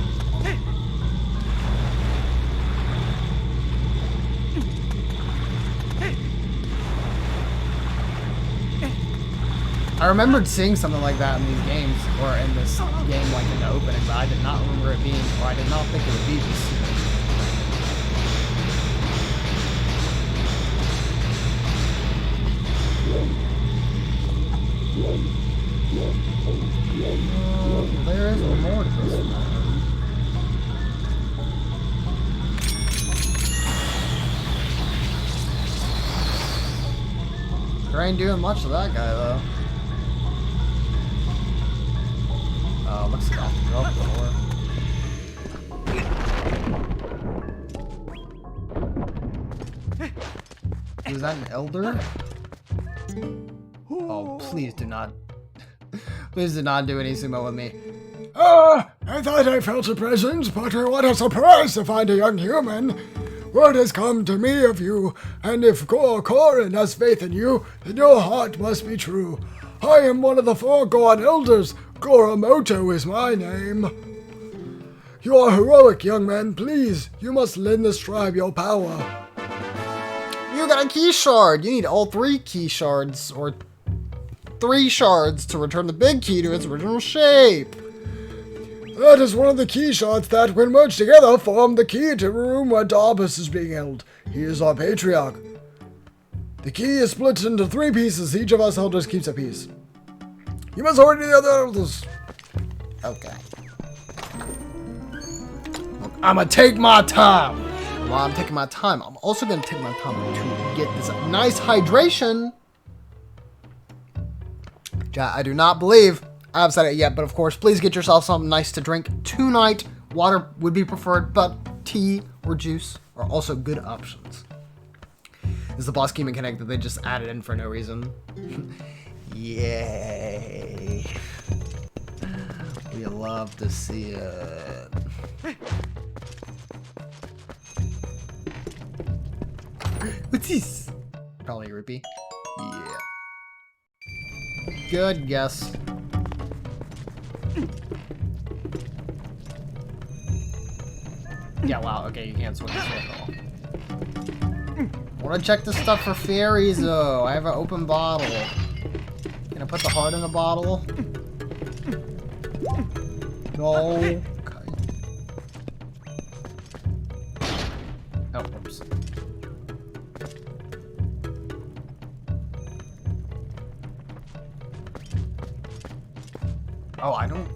I remembered seeing something like that in these games, or in this game, like in the opening, but I did not remember it being, or I did not think it would be this soon. There is more to this one. There ain't doing much to that guy, though. Oh, looks like I have to go up the door. Is that an elder? Oh, please do not. Please do not do any sumo with me. I thought I felt a presence, but what a surprise to find a young human. Word has come to me of you, and if Goron has faith in you, then your heart must be true. I am one of the 4 Goron elders. Goromoto is my name. You are heroic, young man. Please, you must lend this tribe your power. You got a key shard. You need all 3 key shards, or 3 shards to return the big key to its original shape. That is one of the key shards that, when merged together, form the key to a room where Darbus is being held. He is our patriarch. The key is split into 3 pieces. Each of us elders keeps a piece. You must order the other elders. Okay. Look, I'ma take my time. While I'm taking my time, I'm also gonna take my time to get this nice hydration. I do not believe I haven't said it yet, but of course, please get yourself something nice to drink tonight. Water would be preferred, but tea or juice are also good options. This is the boss key mechanic that they just added in for no reason. Yay. We love to see it. What's this? Probably a rupee. Yeah. Good guess. Yeah, wow, okay, you can't swim this way at all. I wanna check this stuff for fairies, though. I have an open bottle. Can I put the heart in the bottle? No. Okay. Oh, oops. Oh, I don't...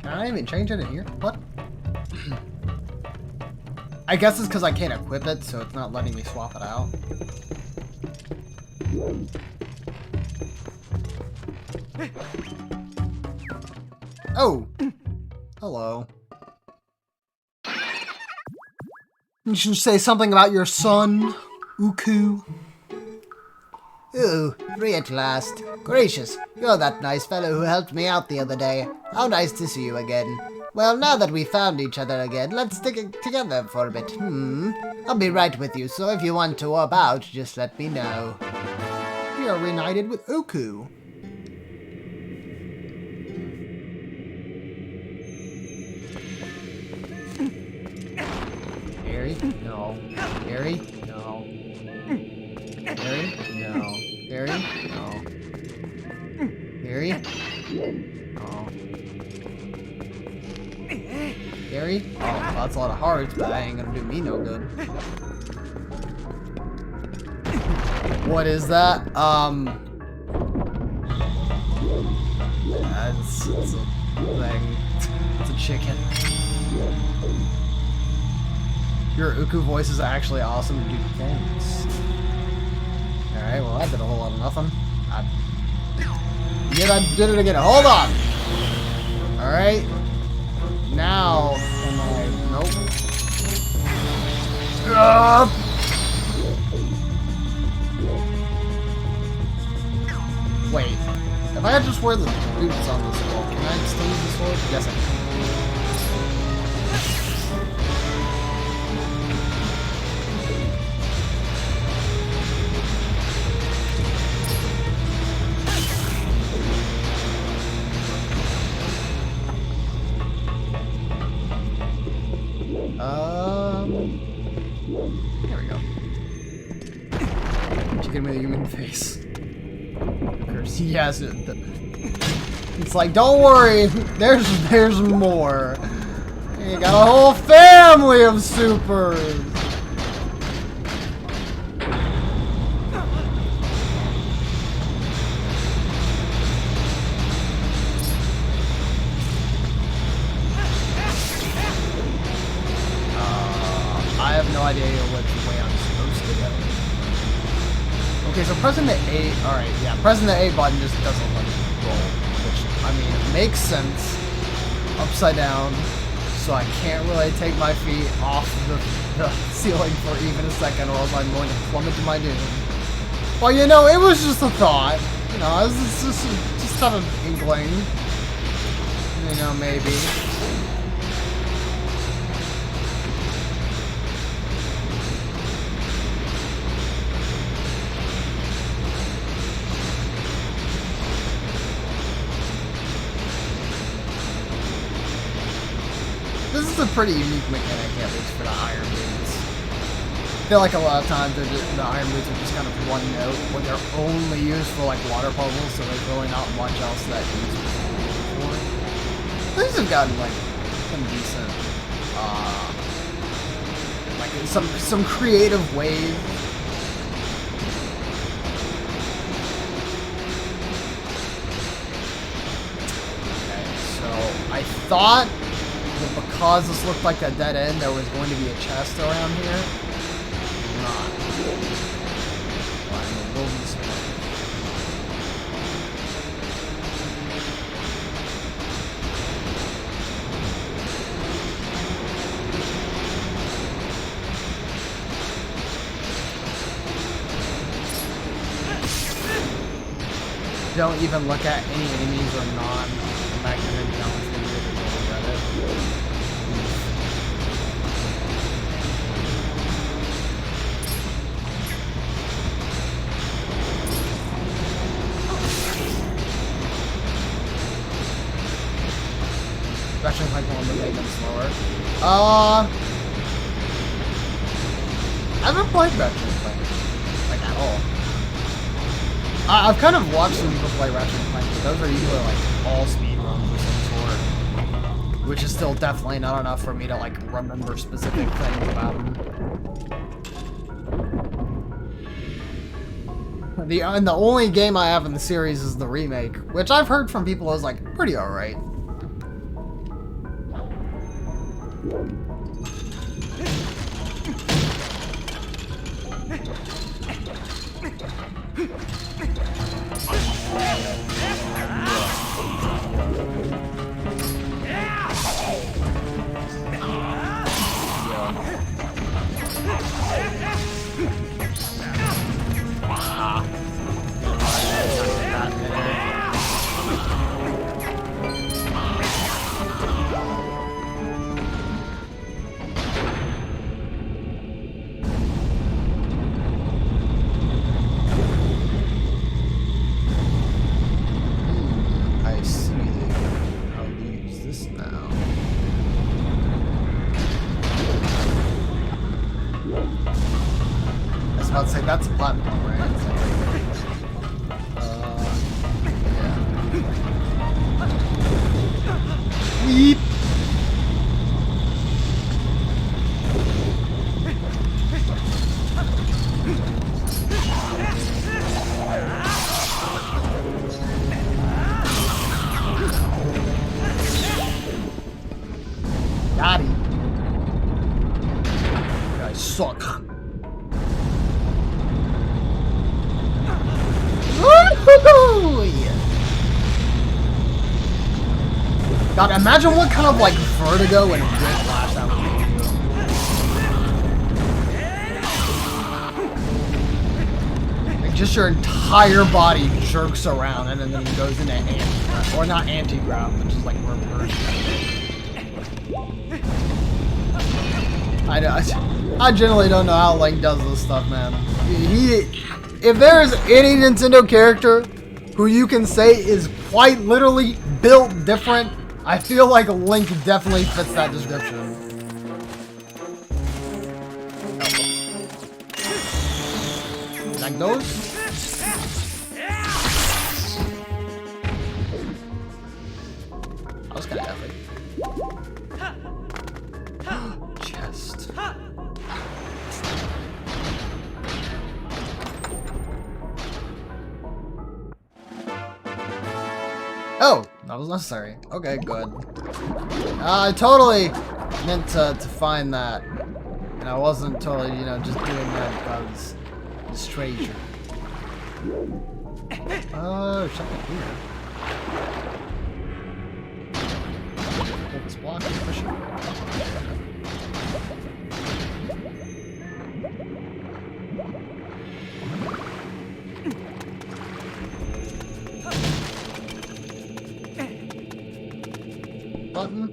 Can I even change it in here? What? I guess it's because I can't equip it, so it's not letting me swap it out. Oh! Hello. You should say something about your son, Uku. Ooh, free at last. Gracious, you're that nice fellow who helped me out the other day. How nice to see you again. Well, now that we found each other again, let's stick it together for a bit. I'll be right with you, so if you want to warp out, just let me know. We are reunited with Uku. Harry? No. Harry? No. Harry? No. Harry? No. Harry? No. Harry? Oh, that's a lot of hearts, but that ain't gonna do me no good. What is that? It's a thing. It's a chicken. Your Uku voice is actually awesome, dude. Thanks. Alright, well, I did a whole lot of nothing. Yet I did it again. Hold on! Alright. Now, am I... Nope. Wait. If I just wear the boots on this wall, can I still use the sword? Yes, I can. There we go. Chicken with a human face. Yes, it's like, don't worry, there's more. You got a whole family of supers. I have no idea which way I'm supposed to go. Okay, so pressing the A, alright, yeah, pressing the A button just doesn't let me roll, which, I mean, it makes sense. Upside down, so I can't really take my feet off the ceiling for even a second, or else I'm going to plummet to my doom. Well, you know, it was just a thought. You know, it was just kind of inkling. You know, maybe. This is a pretty unique mechanic, at least for the iron boots. I feel like a lot of times the iron boots are just kind of one note, where they're only used for like water puzzles, so there's really not much else that needs to be used for. These have gotten like some decent, like some creative ways. Okay, so I thought because this looked like a dead end, there was going to be a chest around here. Not. Well, I'm a little disappointed. Don't even look at any enemies or non-magnetic jumps. Ratchet and Clank one would make them slower. I haven't played Ratchet and Clank, like, at all. I've kind of watched some people play Ratchet and Clank, but those are usually, like, all speed runs of some sort. Which is still definitely not enough for me to, like, remember specific things about them. And the only game I have in the series is the remake, which I've heard from people is, like, pretty alright. that's a platform, right? Yeah. Weep. Got him. You guys suck. God, imagine what kind of like vertigo and whiplash that would be. Like just your entire body jerks around and then it goes into anti-ground. Or not anti-ground, but just like reverse. I generally don't know how Link does this stuff, man. If there's any Nintendo character who you can say is quite literally built different, I feel like Link definitely fits that description. Like those? That was kind of epic. Chest. Oh, that was necessary. Okay, good. I totally meant to find that. And I wasn't totally, you know, just doing that because it's treasure. Oh, shut up here. Hold this block and push it. Button.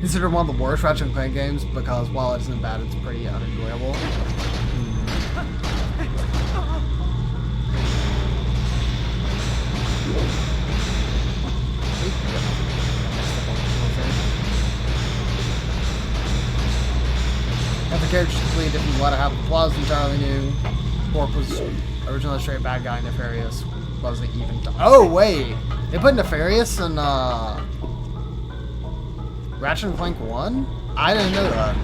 Considered one of the worst Ratchet & Clank games because while it isn't bad, it's pretty unenjoyable. If the character's completely different, you want to have the flaws entirely new. Corp was originally a straight bad guy, Nefarious wasn't even. Oh, wait! They put Nefarious in, Ratchet & Clank 1? I didn't know that.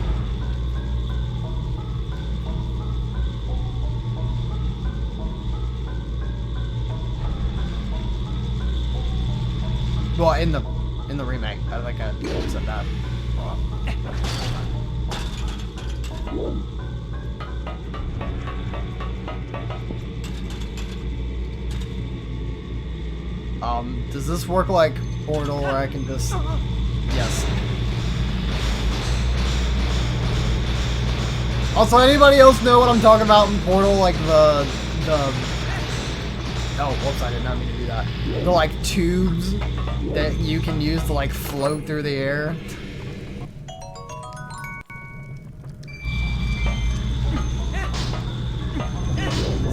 Well, in the remake, I think I said that. Does this work like Portal where I can just... Yes. Also, anybody else know what I'm talking about in Portal? Like the... Oh, whoops, I did not mean to do that. The, like, tubes that you can use to, like, float through the air.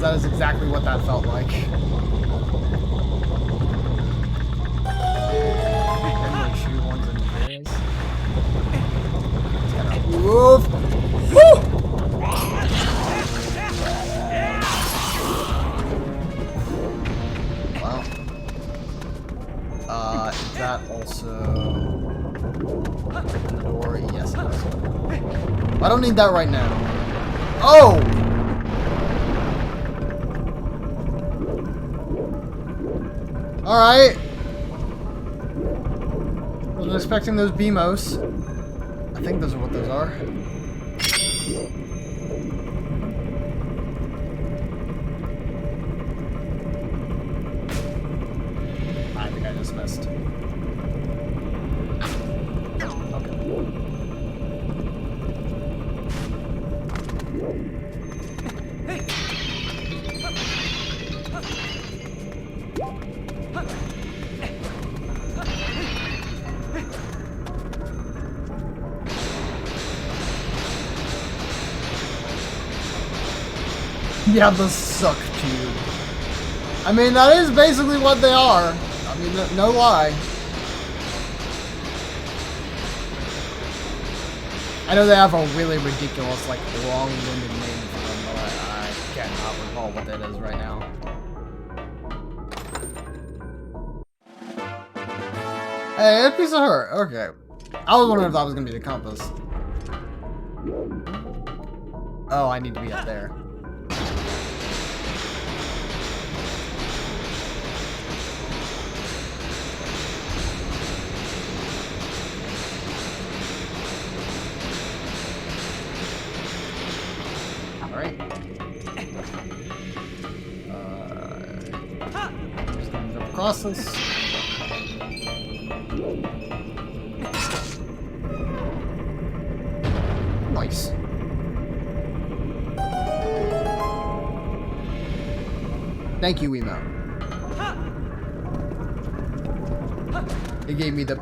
That is exactly what that felt like. Woof! Woo! Wow. Is that also in the door? Yes, it is. I don't need that right now. Oh! Alright. Wasn't expecting those BMOs. I think those are what those are. I think I just missed. Yeah, the suck tube. I mean, that is basically what they are. I mean, no lie. I know they have a really ridiculous, like, long-winded name for them, but I cannot recall what that is right now. Hey, a piece of her. Okay. I was wondering if that was gonna be the compass. Oh, I need to be up there. Alright. Just gonna jump across this. Nice. Thank you, Emo. It gave me the.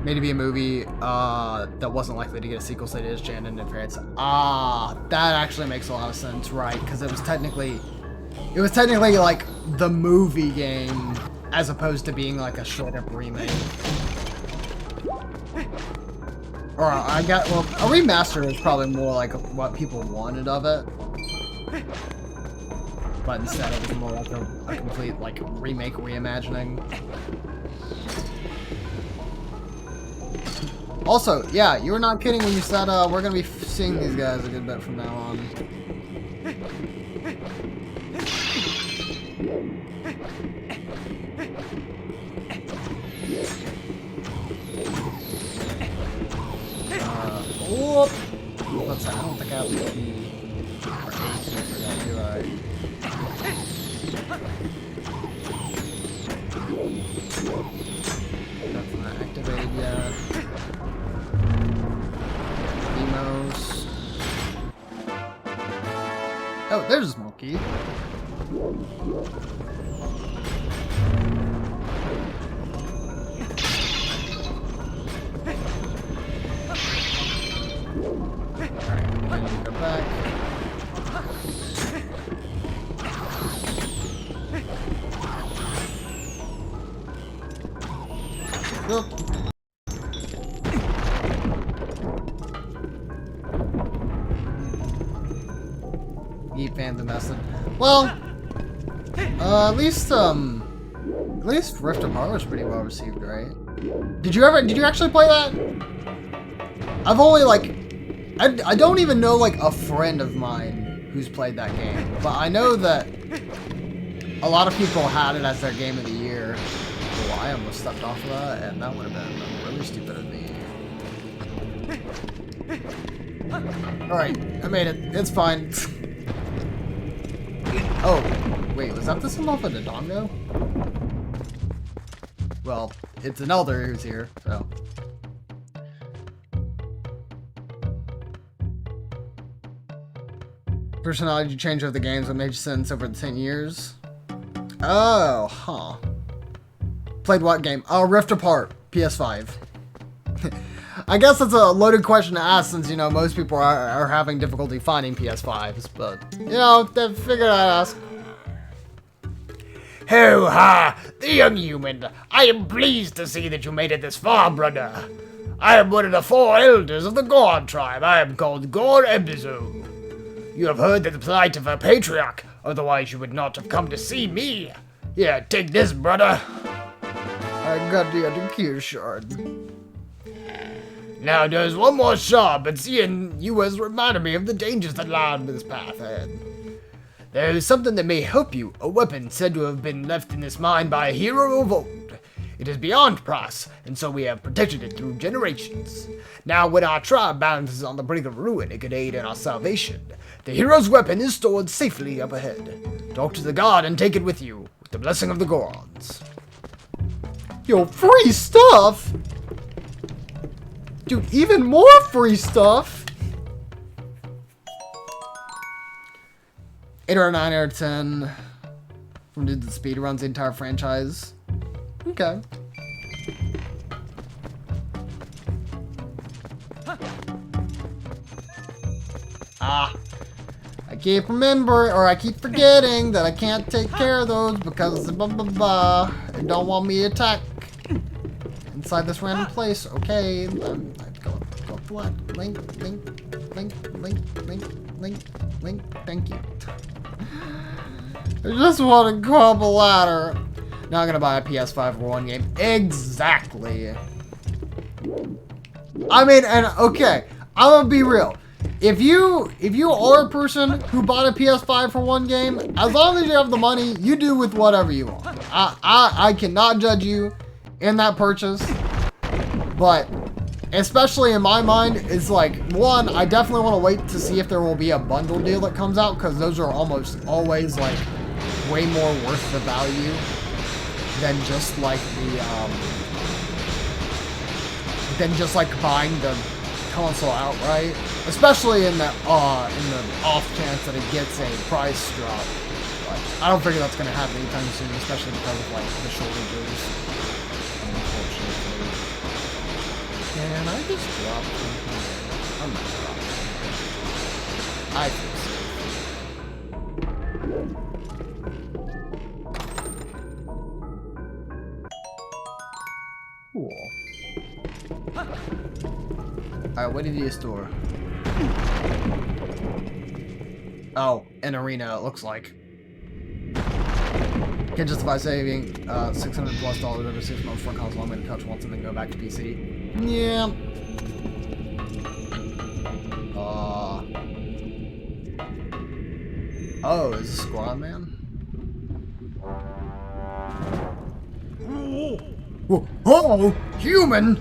Made to be a movie that wasn't likely to get a sequel, so it is Shannon and Parents. Ah, that actually makes a lot of sense, right? Because it was technically like the movie game as opposed to being like a straight up remake. Or I got, well, a remaster is probably more like what people wanted of it. But instead it was more like a complete like remake reimagining. Also, yeah, you were not kidding when you said we're gonna be seeing these guys a good bit from now on. Whoop! What's that? I don't think I have the key. Or a key for that, do I? That's not activated yet. Demos. Oh, there's a small key. Alright, go back. Look. Eat Phantom Message. Well, at least Rift Apart was pretty well received, right? Did you actually play that? I've only like, I don't even know like a friend of mine who's played that game, but I know that a lot of people had it as their game of the year. Oh, I almost stepped off of that, and that would have been really stupid of me. Alright, I made it. It's fine. Oh, wait, was that the symbol for the Dodongo? Well, it's an elder who's here, so. Personality change of the games that made sense over the 10 years. Oh, huh. Played what game? Oh, Rift Apart, PS5. I guess that's a loaded question to ask since, you know, most people are having difficulty finding PS5s, but, you know, they figured I'd ask. Ho ha! The young human! I am pleased to see that you made it this far, brother. I am one of the 4 elders of the Goron tribe. I am called Gor Ebizu. You have heard the plight of a patriarch, otherwise you would not have come to see me. Here, take this, brother. I got the other key shard. Now there's one more shard, but seeing you has reminded me of the dangers that lie on this path ahead. There is something that may help you, a weapon said to have been left in this mine by a hero of old. It is beyond price, and so we have protected it through generations. Now when our tribe bounces on the brink of ruin, it could aid in our salvation. The hero's weapon is stored safely up ahead. Talk to the god and take it with you, with the blessing of the Gorons. Yo, free stuff! Dude, even more free stuff! 8 or 9 out of 10 from dude that speedruns the entire franchise. Okay. Ah. I keep forgetting that I can't take care of those because blah blah blah. You don't want me to attack inside this random place. Okay. Go up the left. Link. Thank you. I just want to go up a ladder. Now I'm gonna buy a PS5 for one game. Exactly. I mean, and okay, I'm gonna be real. If you are a person who bought a PS5 for one game, as long as you have the money, you do with whatever you want. I cannot judge you in that purchase. But especially in my mind, it's like, one, I definitely want to wait to see if there will be a bundle deal that comes out, because those are almost always like way more worth the value than just like buying the console outright, especially in the off chance that it gets a price drop. But I don't figure that's gonna happen anytime soon, especially because of like the shortages. Unfortunately. Can I just drop something? I'm not dropping. I think so. Cool. Alright, what did you store? Oh, an arena, it looks like. Can't justify saving $600+ over 6 months for a console I'm gonna touch once and then go back to PC. Yeah. Oh, is this Squad Man? Oh, human?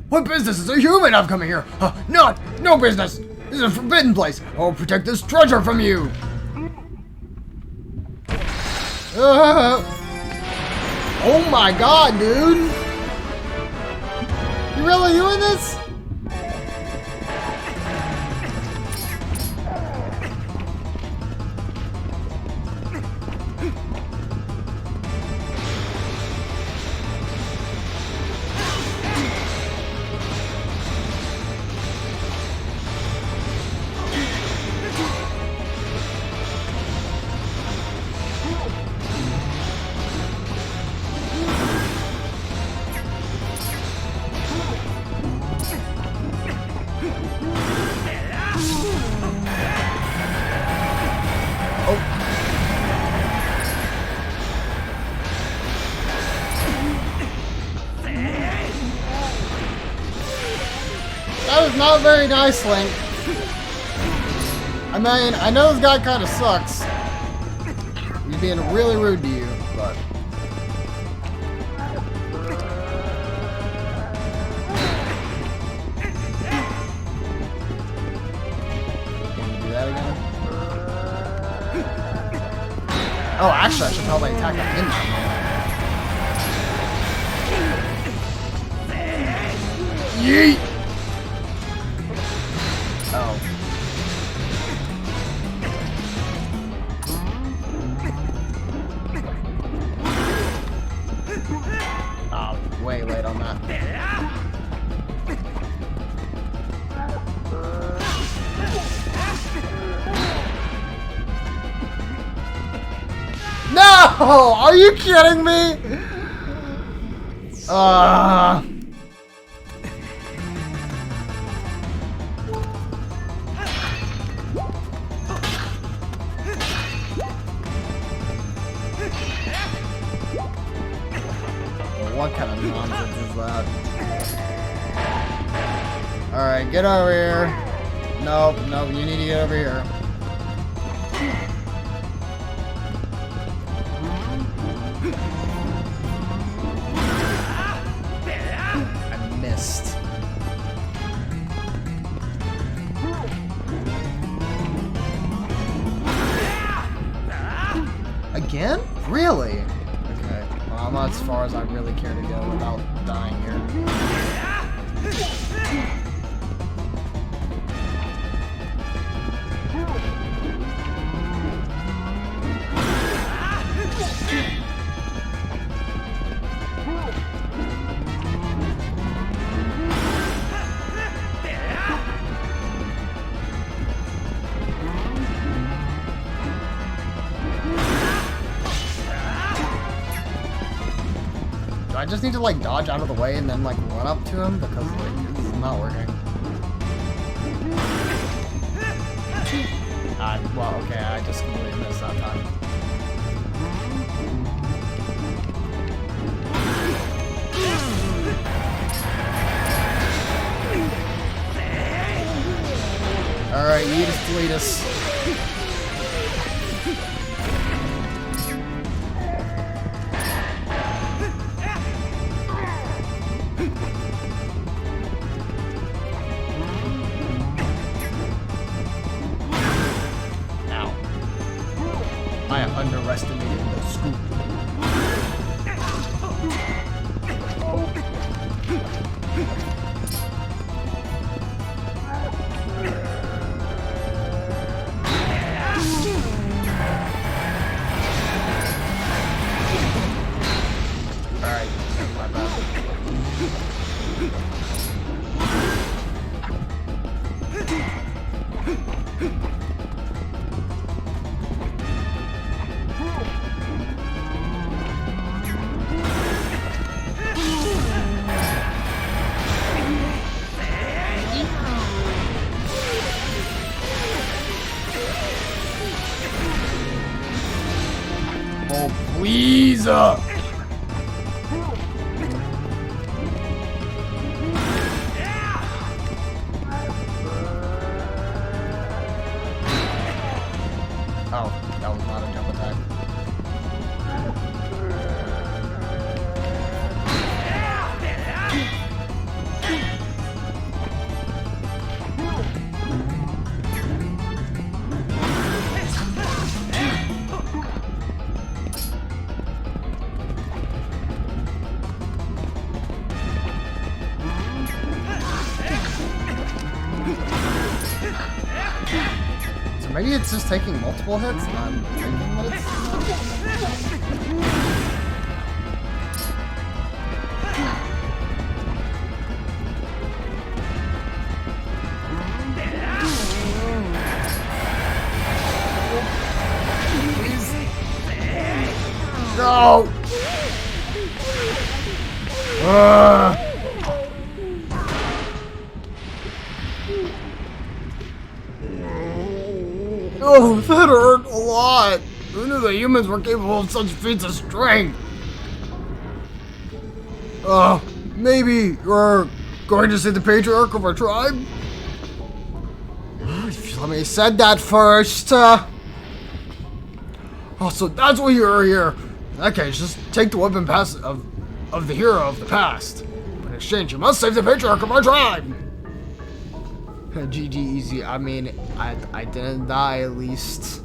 What business is a human have coming here? No business. This is a forbidden place. I will protect this treasure from you. Oh my god, dude. You really doing this? That was not very nice, Link. I mean, I know this guy kind of sucks. He's being really rude to you, but... Can you do that again? Oh, actually, I should probably attack him in that. Yeet! Oh. Oh, way late on that. No! Are you kidding me? What kind of nonsense is that? Alright, get over here. Nope, you need to get over here. I missed. Again? Really? Okay. Well, I'm not as far as I really care to go without dying here. just need to like dodge out of the way and then like run up to him because like it's not working. Well, okay, I just completely missed that time. Alright, eat us, delete us. I underestimated the scoop. Alright, my bad. Oh, please! Oh, that was not a jump attack. Maybe it's just taking multiple hits, and I'm thinking that it's no! Oh, that hurt a lot. Who knew the humans were capable of such feats of strength? Maybe you're going to see the patriarch of our tribe? If you let me said that first. Oh, so that's why you're here. In that case, just take the weapon pass of the hero of the past. But in exchange, you must save the patriarch of our tribe. GG easy. I mean, I didn't die at least.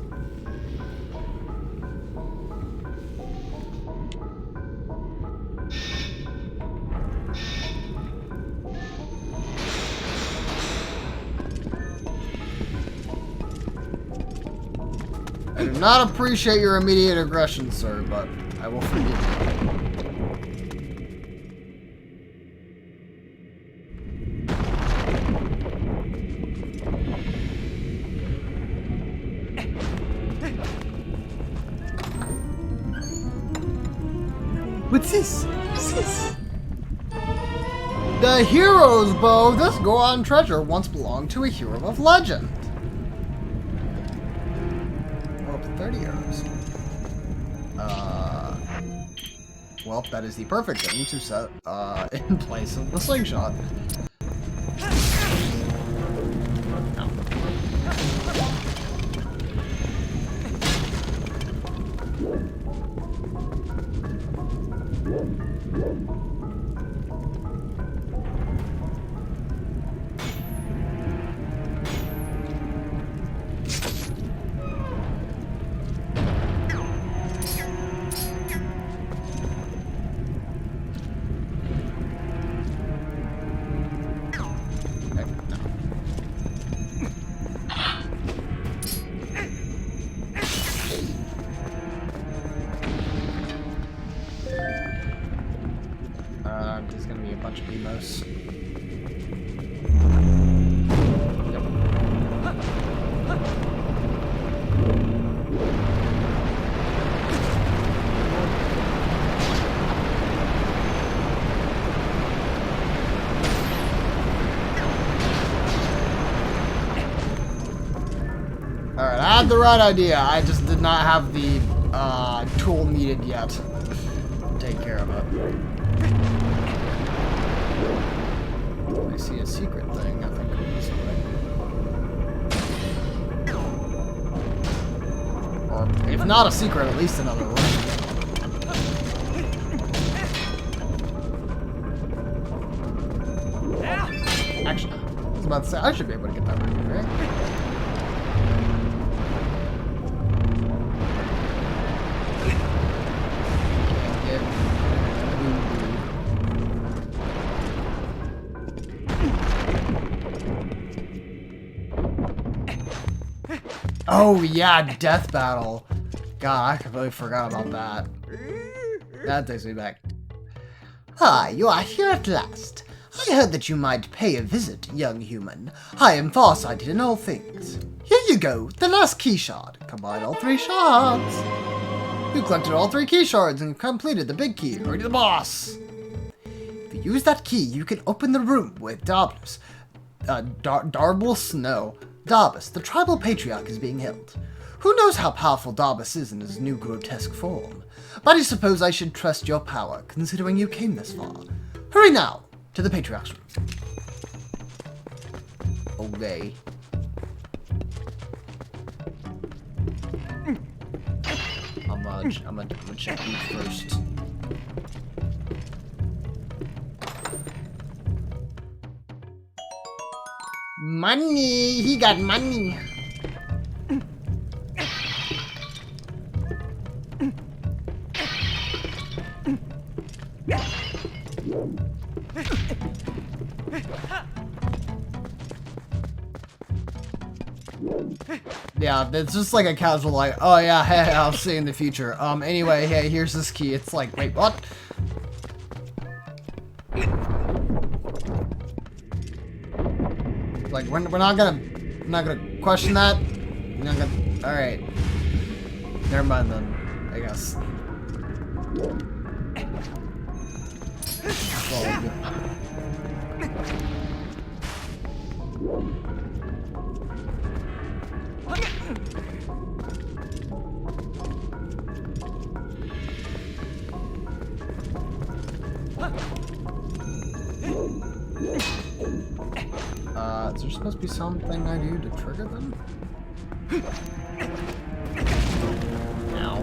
I do not appreciate your immediate aggression, sir, but I will forgive you. What's this? What's this? The hero's bow. This Goron treasure once belonged to a hero of legend. Well, 30 arrows. Well, that is the perfect thing to set in place of the slingshot. Alright, I had the right idea. I just did not have the tool needed yet to take care of it. I see a secret thing. I think it's this way. Or if not a secret, at least another room. Actually, I was about to say, I should be able to get that room, right? Oh yeah, death battle. God, I completely forgot about that. That takes me back. Ah, you are here at last. I heard that you might pay a visit, young human. I am farsighted in all things. Here you go, the last key shard. Combine all 3 shards. You collected all 3 key shards and completed the big key. Hurry to the boss. If you use that key, you can open the room with Darbus. Darbus, the tribal patriarch, is being held. Who knows how powerful Darbus is in his new grotesque form? But I suppose I should trust your power, considering you came this far. Hurry now, to the patriarch's room. Okay. I'm gonna check you first. Money! He got money! Yeah, it's just like a casual like, oh yeah, hey, I'll see you in the future. Anyway, hey, here's this key. It's like, wait, what? Like, we're not gonna question that. We're not gonna. All right. Never mind then. I guess. Is there supposed to be something I do to trigger them? Ow.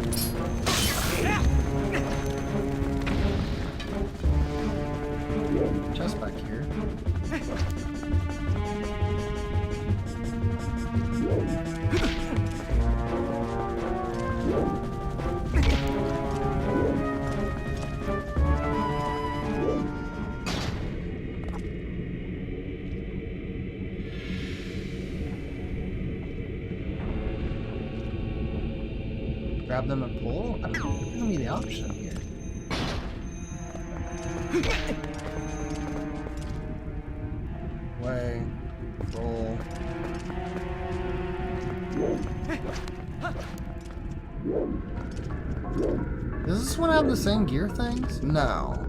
Just back here. Grab them and pull? I don't give me the option here. Way, roll. Does this one have the same gear things? No.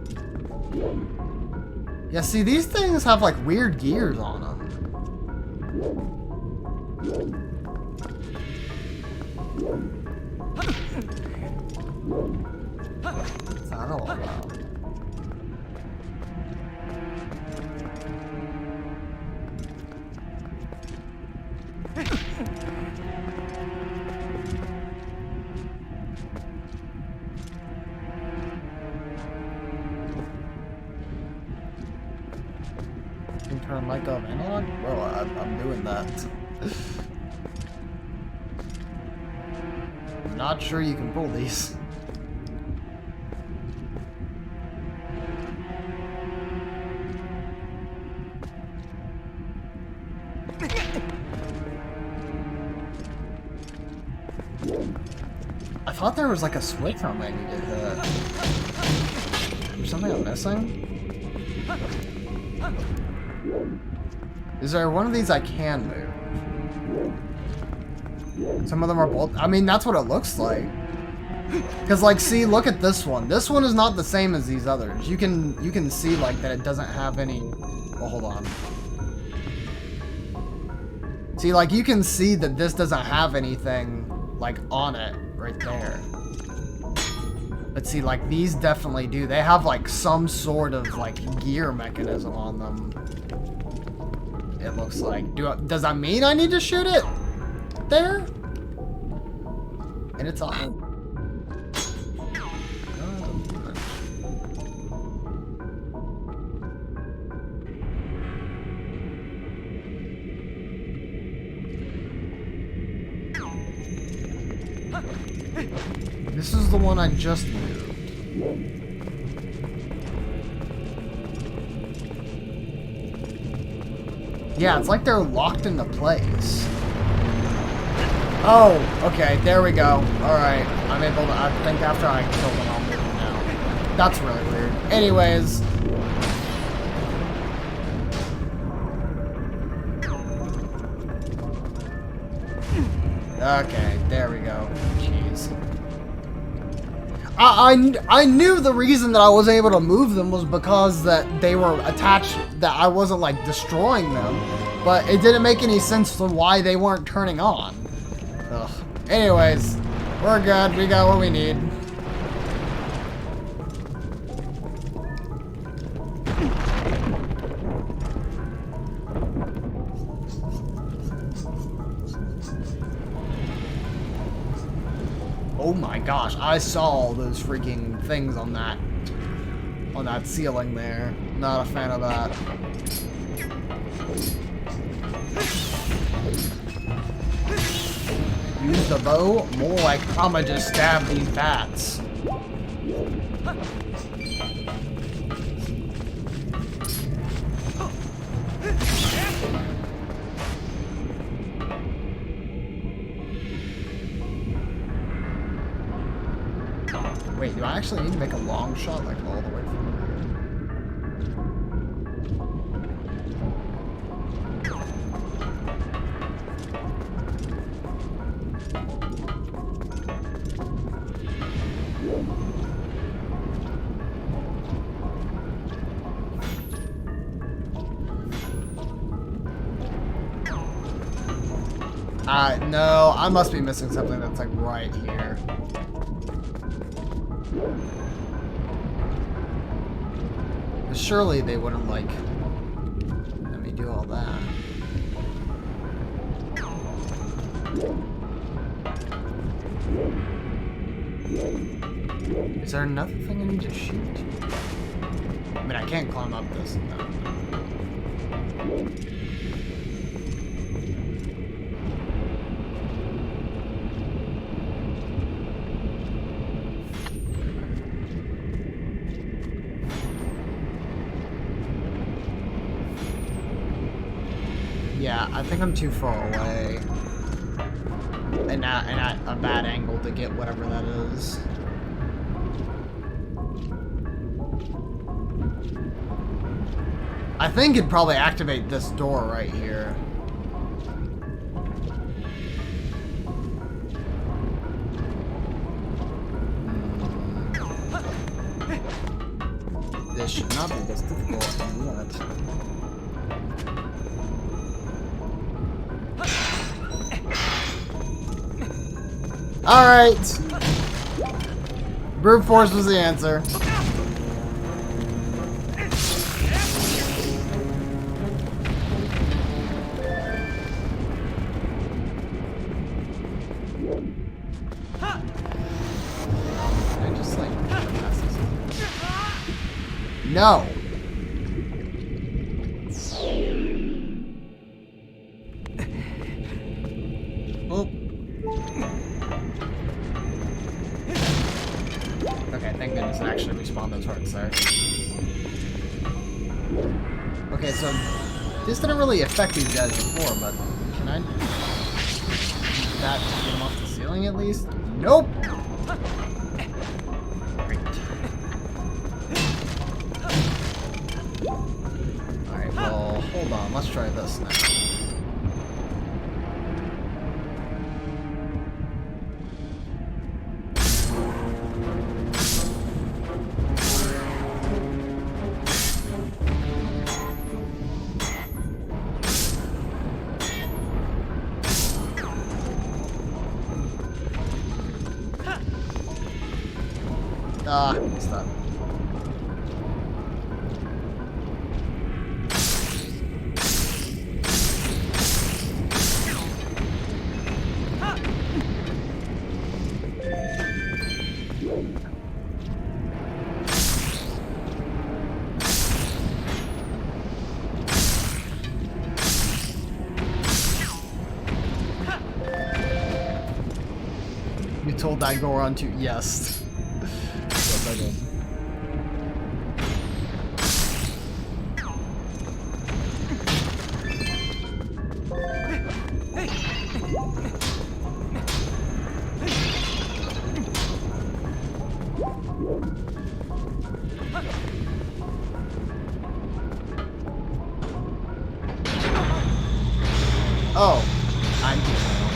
Yeah, see, these things have like weird gears on them. What's that all about? You can turn mic off analog? Well, I'm doing that. I'm not sure you can pull these. I thought there was like a switch on that I needed to hit. There's something I'm missing? Is there one of these I can move? Some of them are both. I mean, that's what it looks like. Because, like, see, look at this one. This one is not the same as these others. You can see, like, that it doesn't have any. Well, hold on. See, like, you can see that this doesn't have anything, like, on it right there. But see, like, these definitely do. They have, like, some sort of, like, gear mechanism on them. It looks like. Does that mean I need to shoot it there? And it's on. This is the one I just moved. Yeah, it's like they're locked into place. Oh, okay, there we go. Alright, I'm able to, I think after I kill them, I'll move them now. That's really weird. Anyways. Okay, there we go. Jeez. I knew the reason that I wasn't able to move them was because that they were attached, that I wasn't like destroying them, but it didn't make any sense to why they weren't turning on. Ugh. Anyways, we're good. We got what we need. Oh my gosh, I saw all those freaking things on that ceiling there. Not a fan of that. Use the bow? More like I'ma just stab these bats. Wait, do I actually need to make a long shot like all the way from no, I must be missing something that's like right here. Surely they wouldn't like let me do all that. Is there another thing I need to shoot? I mean, I can't climb up this. No. Yeah, I think I'm too far away. And at a bad angle to get whatever that is. I think it'd probably activate this door right here. This should not be this difficult. What? Alright. Brute force was the answer. I just like no. Oh. Okay, thank goodness it actually respawned those hearts there. Okay, so this didn't really affect these guys before, but can I use that to get them off the ceiling at least? Nope! Great. Alright, well, hold on, let's try this now. Stop. You told that Goron to yes. Yes, I did. Oh, I'm here now.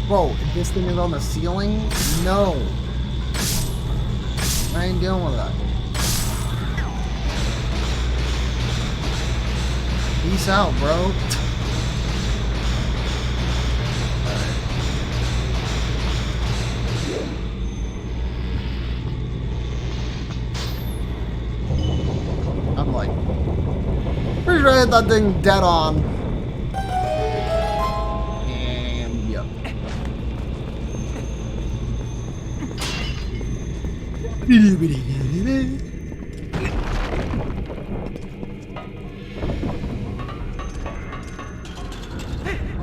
Bro, this thing is on the ceiling? No. I ain't dealing with that. Peace out, bro. I'm like, pretty sure I hit that thing dead on. And yep.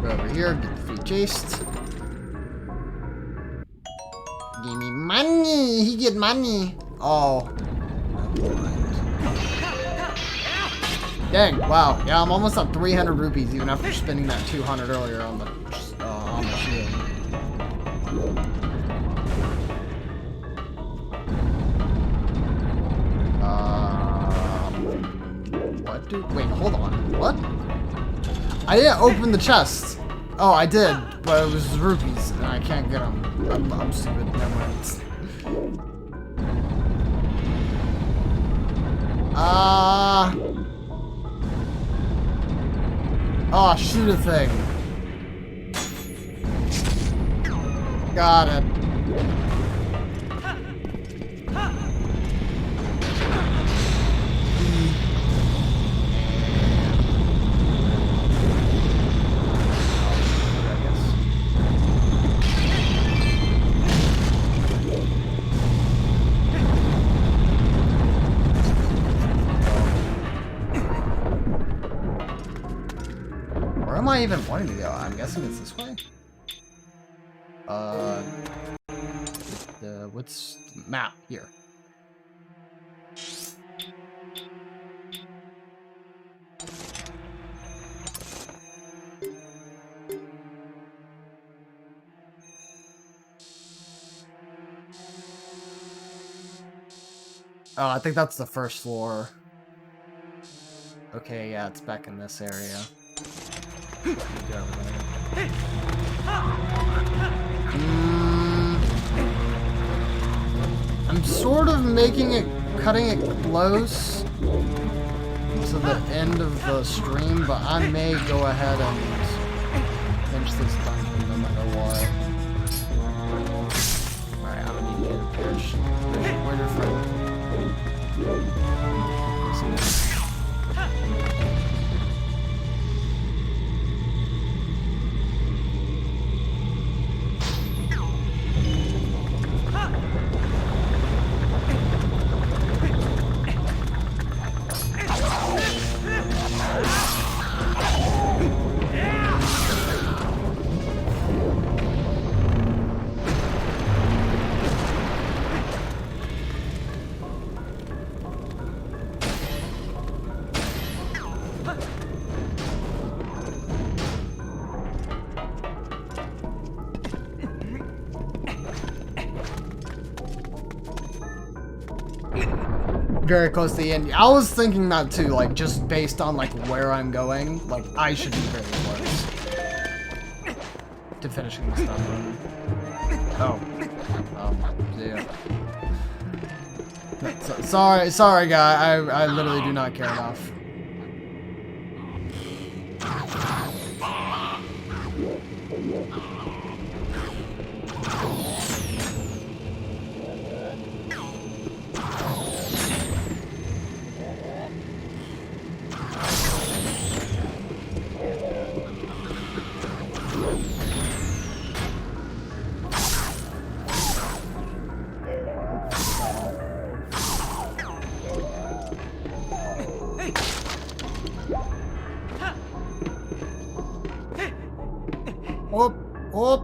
Go over here, get the feet chased. Give me money! He get money! Oh. Dang, wow. Yeah, I'm almost at 300 rupees even after spending that 200 earlier on the shield. What do... Wait, hold on. What? I didn't open the chest. Oh, I did, but it was rupees, and I can't get them. I'm stupid. Never mind. Oh, shoot a thing. Got it. Where am I even wanting to go? I'm guessing it's this way. What's the map here? Oh, I think that's the first floor. Okay, yeah, it's back in this area. I'm sort of making it, cutting it close to the end of the stream, but I may go ahead and finish this dungeon no matter what. Alright, I don't need to get a pitch. Where's your friend? Very close to the end. I was thinking that too, like just based on like where I'm going, like I should be very close to finishing this dungeon. Oh, yeah. Sorry, guy. I literally do not care enough. Oh, oh.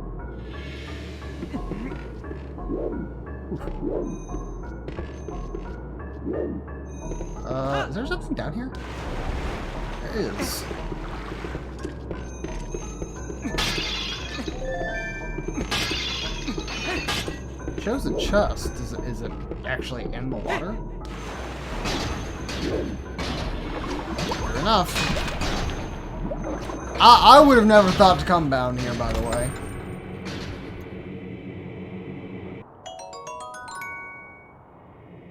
Is there something down here? There is. It shows a chest. Is it actually in the water? Fair enough. I would have never thought to come down here, by the way.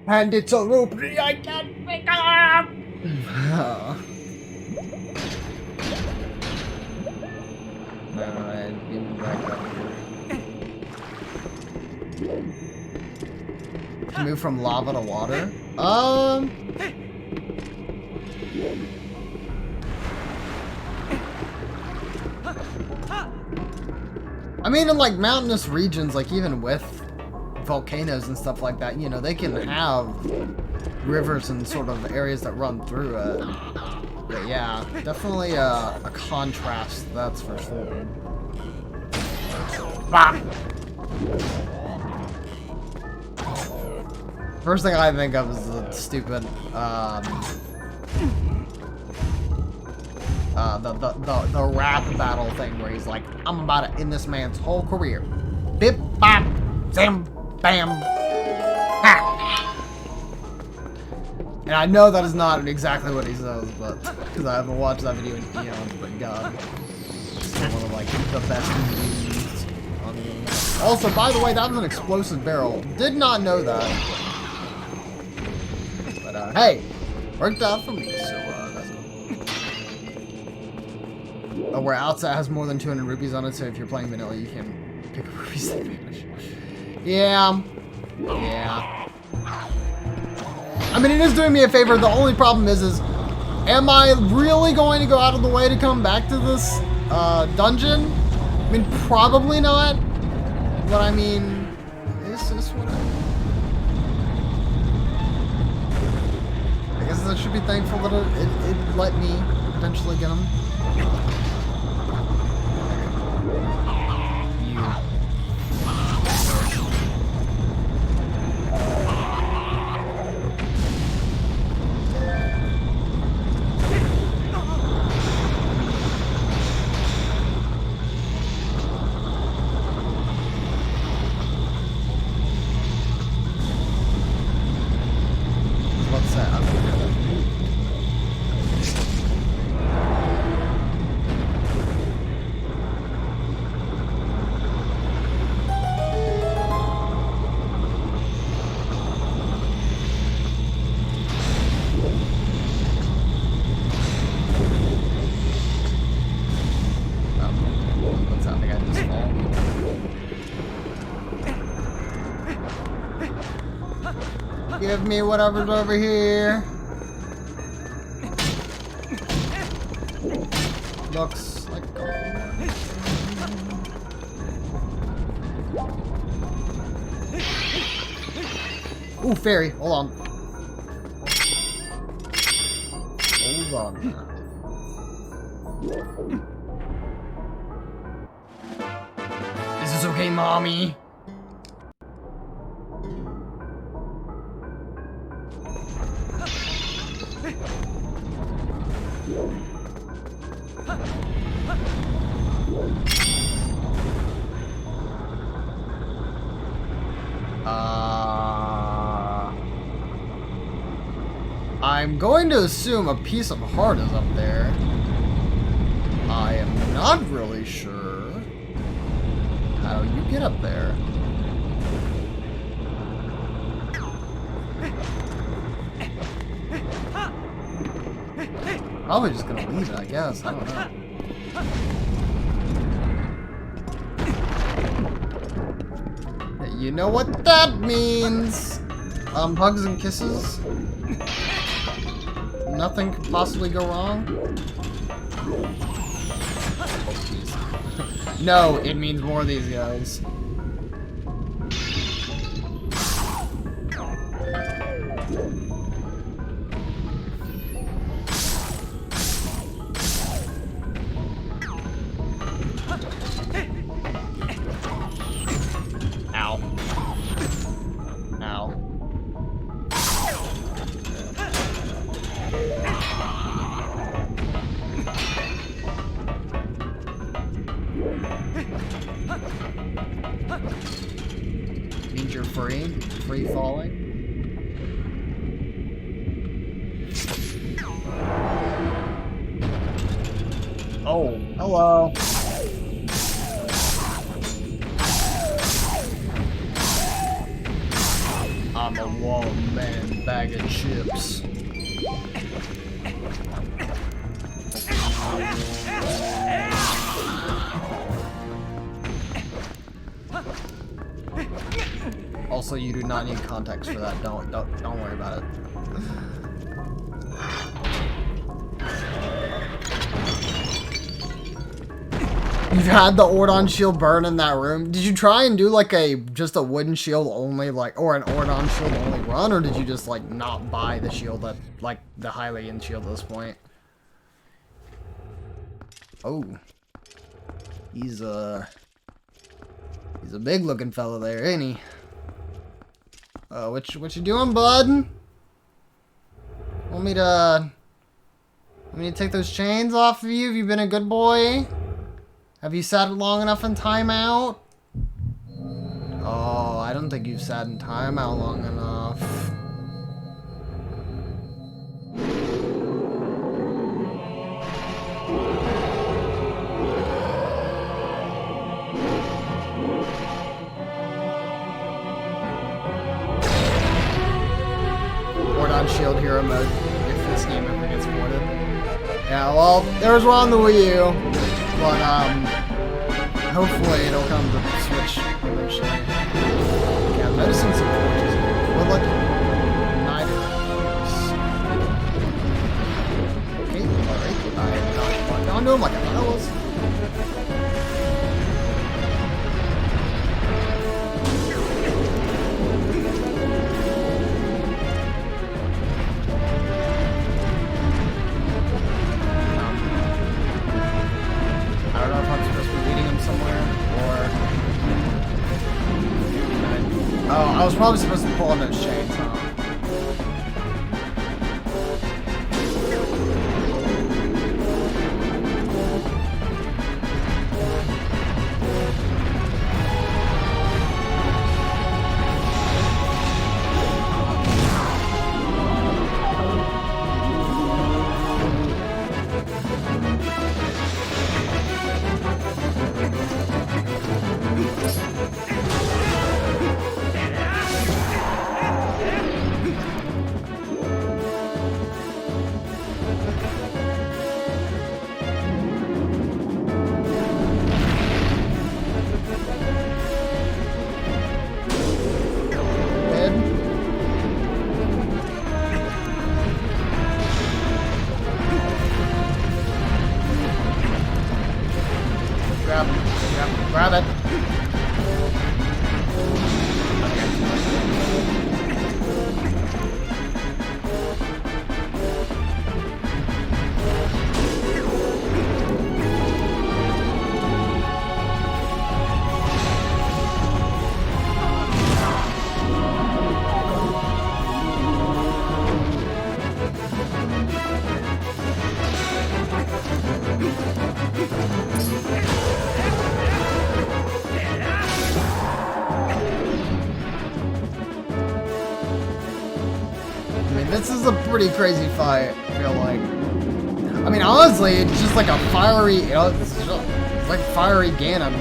And it's a rope I can't pick up! Alright, give me back up here. Move from lava to water? I mean, in like mountainous regions, like even with volcanoes and stuff like that, you know, they can have rivers and sort of areas that run through it. But yeah, definitely a contrast, that's for sure. Bah! First thing I think of is the stupid, the rap battle thing where he's like, I'm about to end this man's whole career. Bip, bop, zam, bam. Ha! And I know that is not exactly what he says, but because I haven't watched that video in eons, but God, it's one of like the best movies on the internet. Also, by the way, that was an explosive barrel. Did not know that. But hey, worked out for me, so that's cool. Oh, where outside has more than 200 rupees on it, so if you're playing vanilla, you can pick up rupees that vanish. Yeah. Yeah. I mean, it is doing me a favor. The only problem is am I really going to go out of the way to come back to this dungeon? I mean, probably not. But I mean, is this what I guess I should be thankful that it let me potentially get them. What's that? What's that? I think I just fall. Give me whatever's over here. Looks like ooh, fairy. Hold on. Hold on. Is this okay, mommy? I'm going to assume a piece of heart is up there. I am not really sure how you get up there. Probably just gonna leave it, I guess. I don't know. You know what that means? Hugs and kisses. Nothing could possibly go wrong. Oh, jeez. No, it means more of these guys. free? Free falling? Oh, hello. I'm a one-man bag of chips. Also, you do not need context for that. Don't worry about it. You've had the Ordon shield burn in that room. Did you try and do like just a wooden shield only, like, or an Ordon shield only run, or did you just like not buy the shield that, like, the Hylian shield at this point? Oh, he's a big looking fella there, ain't he? What you doing, bud? Want me to take those chains off of you? Have you been a good boy? Have you sat long enough in timeout? Oh, I don't think you've sat in timeout long enough. Ordon Shield Hero mode, if this game ever gets ported. Yeah, well, there's one on the Wii U. But, hopefully it'll come to the Switch eventually. Yeah, I'm noticing some forges. Would like neither. Okay, alright. I'm not doing like I thought I was. Oh, I was probably supposed to pull on those chains, huh? Grab it. This is a pretty crazy fight, I feel like. I mean, honestly, it's just like a fiery, you know, it's like fiery Ganon.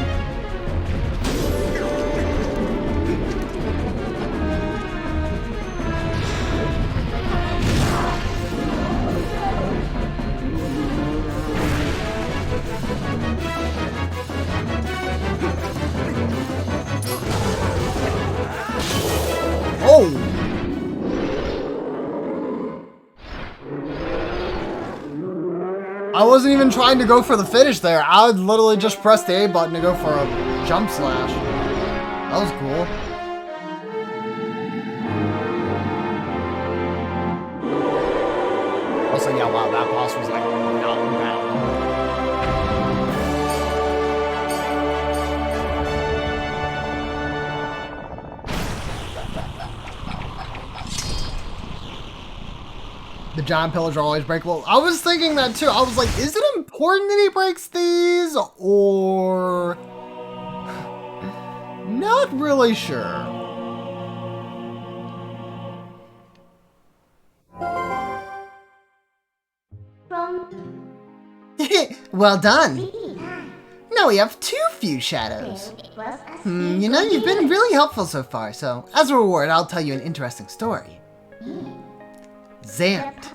Oh! I wasn't even trying to go for the finish there. I would literally just press the A button to go for a jump slash. That was cool. Also, yeah, wow, that boss was like not bad. The giant pillars are always breakable. I was thinking that too. I was like, is it important that he breaks these? Or... not really sure. Well done. Now we have 2 few shadows. You know, you've been really helpful so far, so as a reward, I'll tell you an interesting story. Zant.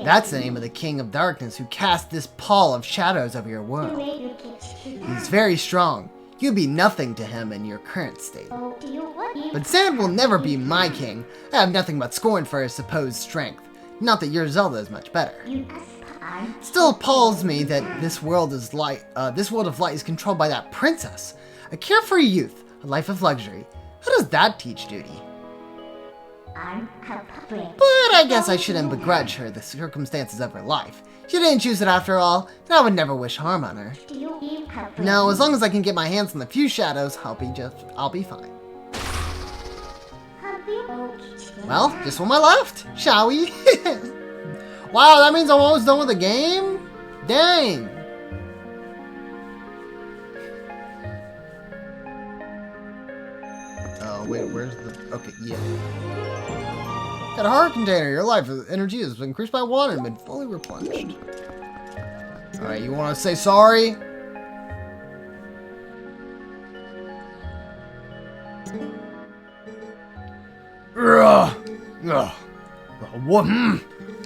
That's the name of the King of Darkness who cast this pall of shadows over your world. He's very strong. You'd be nothing to him in your current state. But Zant will never be my king. I have nothing but scorn for his supposed strength. Not that your Zelda is much better. Still appalls me that this world of light is controlled by that princess. A carefree youth, a life of luxury. How does that teach duty? But I guess I shouldn't begrudge her the circumstances of her life. She didn't choose it after all, and I would never wish harm on her. No, as long as I can get my hands on the few shadows, I'll be fine. Well, just one more left, shall we? Wow, that means I'm almost done with the game? Dang. Oh, wait, where's the... Okay, yeah. Got a heart container. Your life energy has increased by 1 and been fully replenished. Alright, you want to say sorry?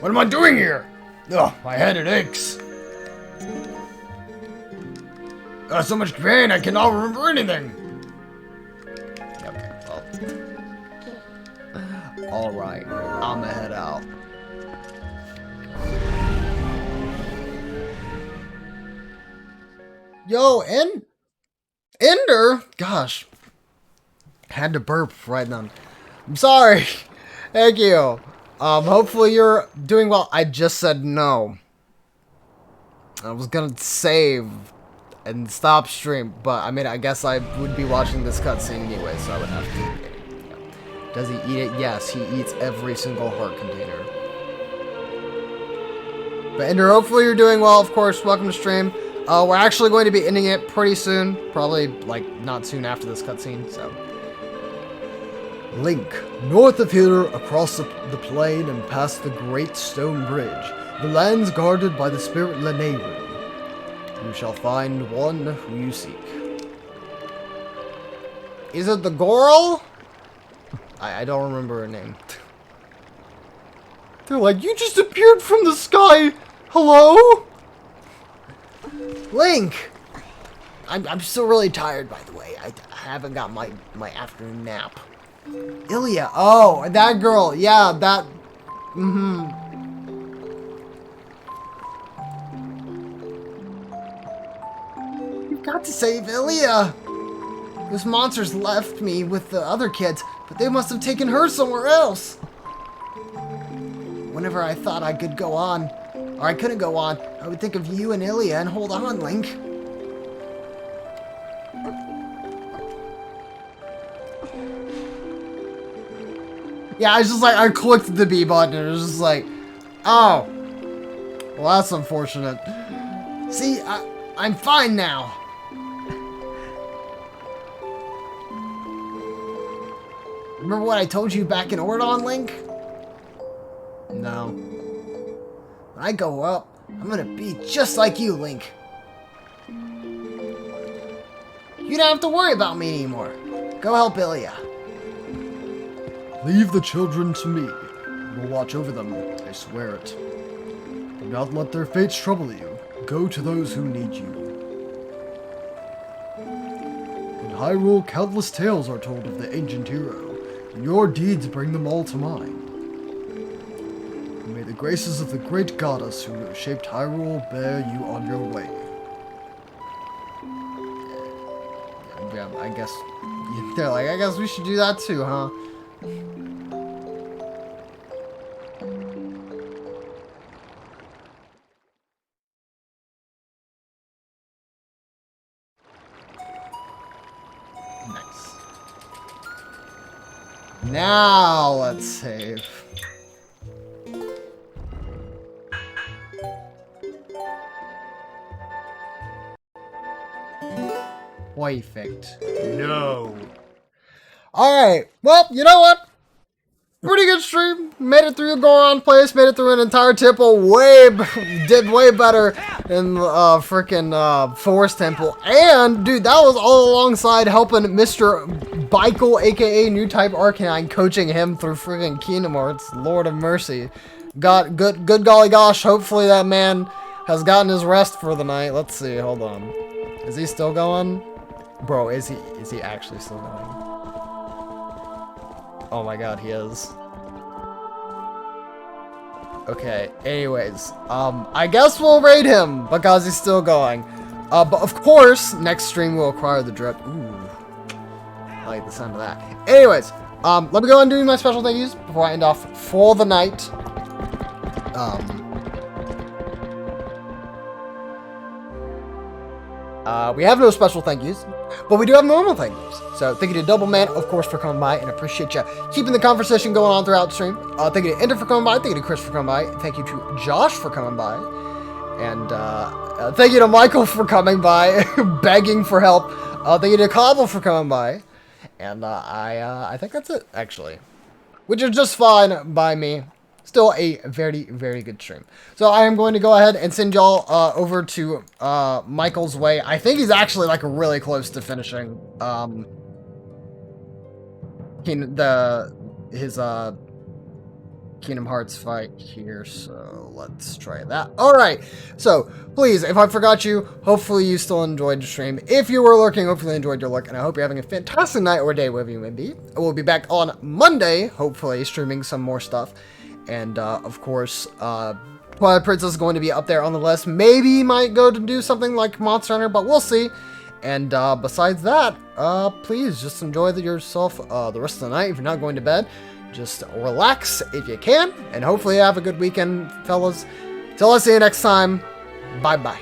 What am I doing here? My head, it aches. So much pain, I cannot remember anything. Okay, well. Alright, I'ma head out. Yo, Ender? Gosh. Had to burp right now. I'm sorry. Thank you. Hopefully you're doing well. I just said no. I was gonna save and stop stream, but I mean, I guess I would be watching this cutscene anyway, so I would have to eat it. Yeah. Does he eat it? Yes, he eats every single heart container. But Ender, hopefully you're doing well, of course. Welcome to stream. We're actually going to be ending it pretty soon. Probably, like, not soon after this cutscene, so. Link, north of here, across the plain and past the Great Stone Bridge, the land's guarded by the spirit Lanayru. You shall find one who you seek. Is it the Goral? I don't remember her name. They're like, you just appeared from the sky! Hello? Link! I'm still really tired, by the way. I haven't got my afternoon nap. Ilya. Oh, that girl. Yeah, that... You've got to save Ilya. Those monsters left me with the other kids, but they must have taken her somewhere else. Whenever I thought I could go on, or I couldn't go on, I would think of you and Ilya and hold on, Link. Yeah, I was just like, I clicked the B button and it was just like, oh. Well, that's unfortunate. See, I'm fine now. Remember what I told you back in Ordon, Link? No. When I go up, I'm gonna be just like you, Link. You don't have to worry about me anymore. Go help Ilya. Leave the children to me. We'll watch over them, I swear it. Do not let their fates trouble you. Go to those who need you. In Hyrule, countless tales are told of the ancient hero, and your deeds bring them all to mind. May the graces of the great goddess who shaped Hyrule bear you on your way. Yeah, I guess... They're like, I guess we should do that too, huh? Nice. Now let's save. Perfect. No. Alright, well, you know what? pretty good stream. Made it through a Goron place, made it through an entire temple, did way better in freaking Forest Temple. And, dude, that was all alongside helping Mr. Beikel, aka New Type Arcanine, coaching him through freaking Kingdom Hearts. Lord of mercy. Good golly gosh, hopefully that man has gotten his rest for the night. Let's see, hold on. Is he still going? Bro, is he actually still going? Oh my god, he is. Okay, anyways, I guess we'll raid him because he's still going. But of course, next stream will acquire the drip. Ooh, I like the sound of that. Anyways, let me go and do my special thank yous before I end off for the night. We have no special thank yous, but we do have normal thank yous. So thank you to Double Man, of course, for coming by, and appreciate you keeping the conversation going on throughout the stream. Thank you to Ender for coming by. Thank you to Chris for coming by. Thank you to Josh for coming by. And thank you to Michael for coming by, begging for help. Thank you to Cobble for coming by. And I think that's it, actually. Which is just fine by me. Still a very, very good stream. So I am going to go ahead and send y'all over to Michael's way. I think he's actually like really close to finishing his Kingdom Hearts fight here. So let's try that. All right. So please, if I forgot you, hopefully you still enjoyed the stream. If you were lurking, hopefully you enjoyed your look, and I hope you're having a fantastic night or day, wherever you may be. We'll be back on Monday, hopefully streaming some more stuff. And, of course, Twilight Princess is going to be up there on the list. Maybe might go to do something like Monster Hunter, but we'll see. And, besides that, please just enjoy yourself, the rest of the night. If you're not going to bed, just relax if you can. And hopefully you have a good weekend, fellas. Till I see you next time, bye-bye.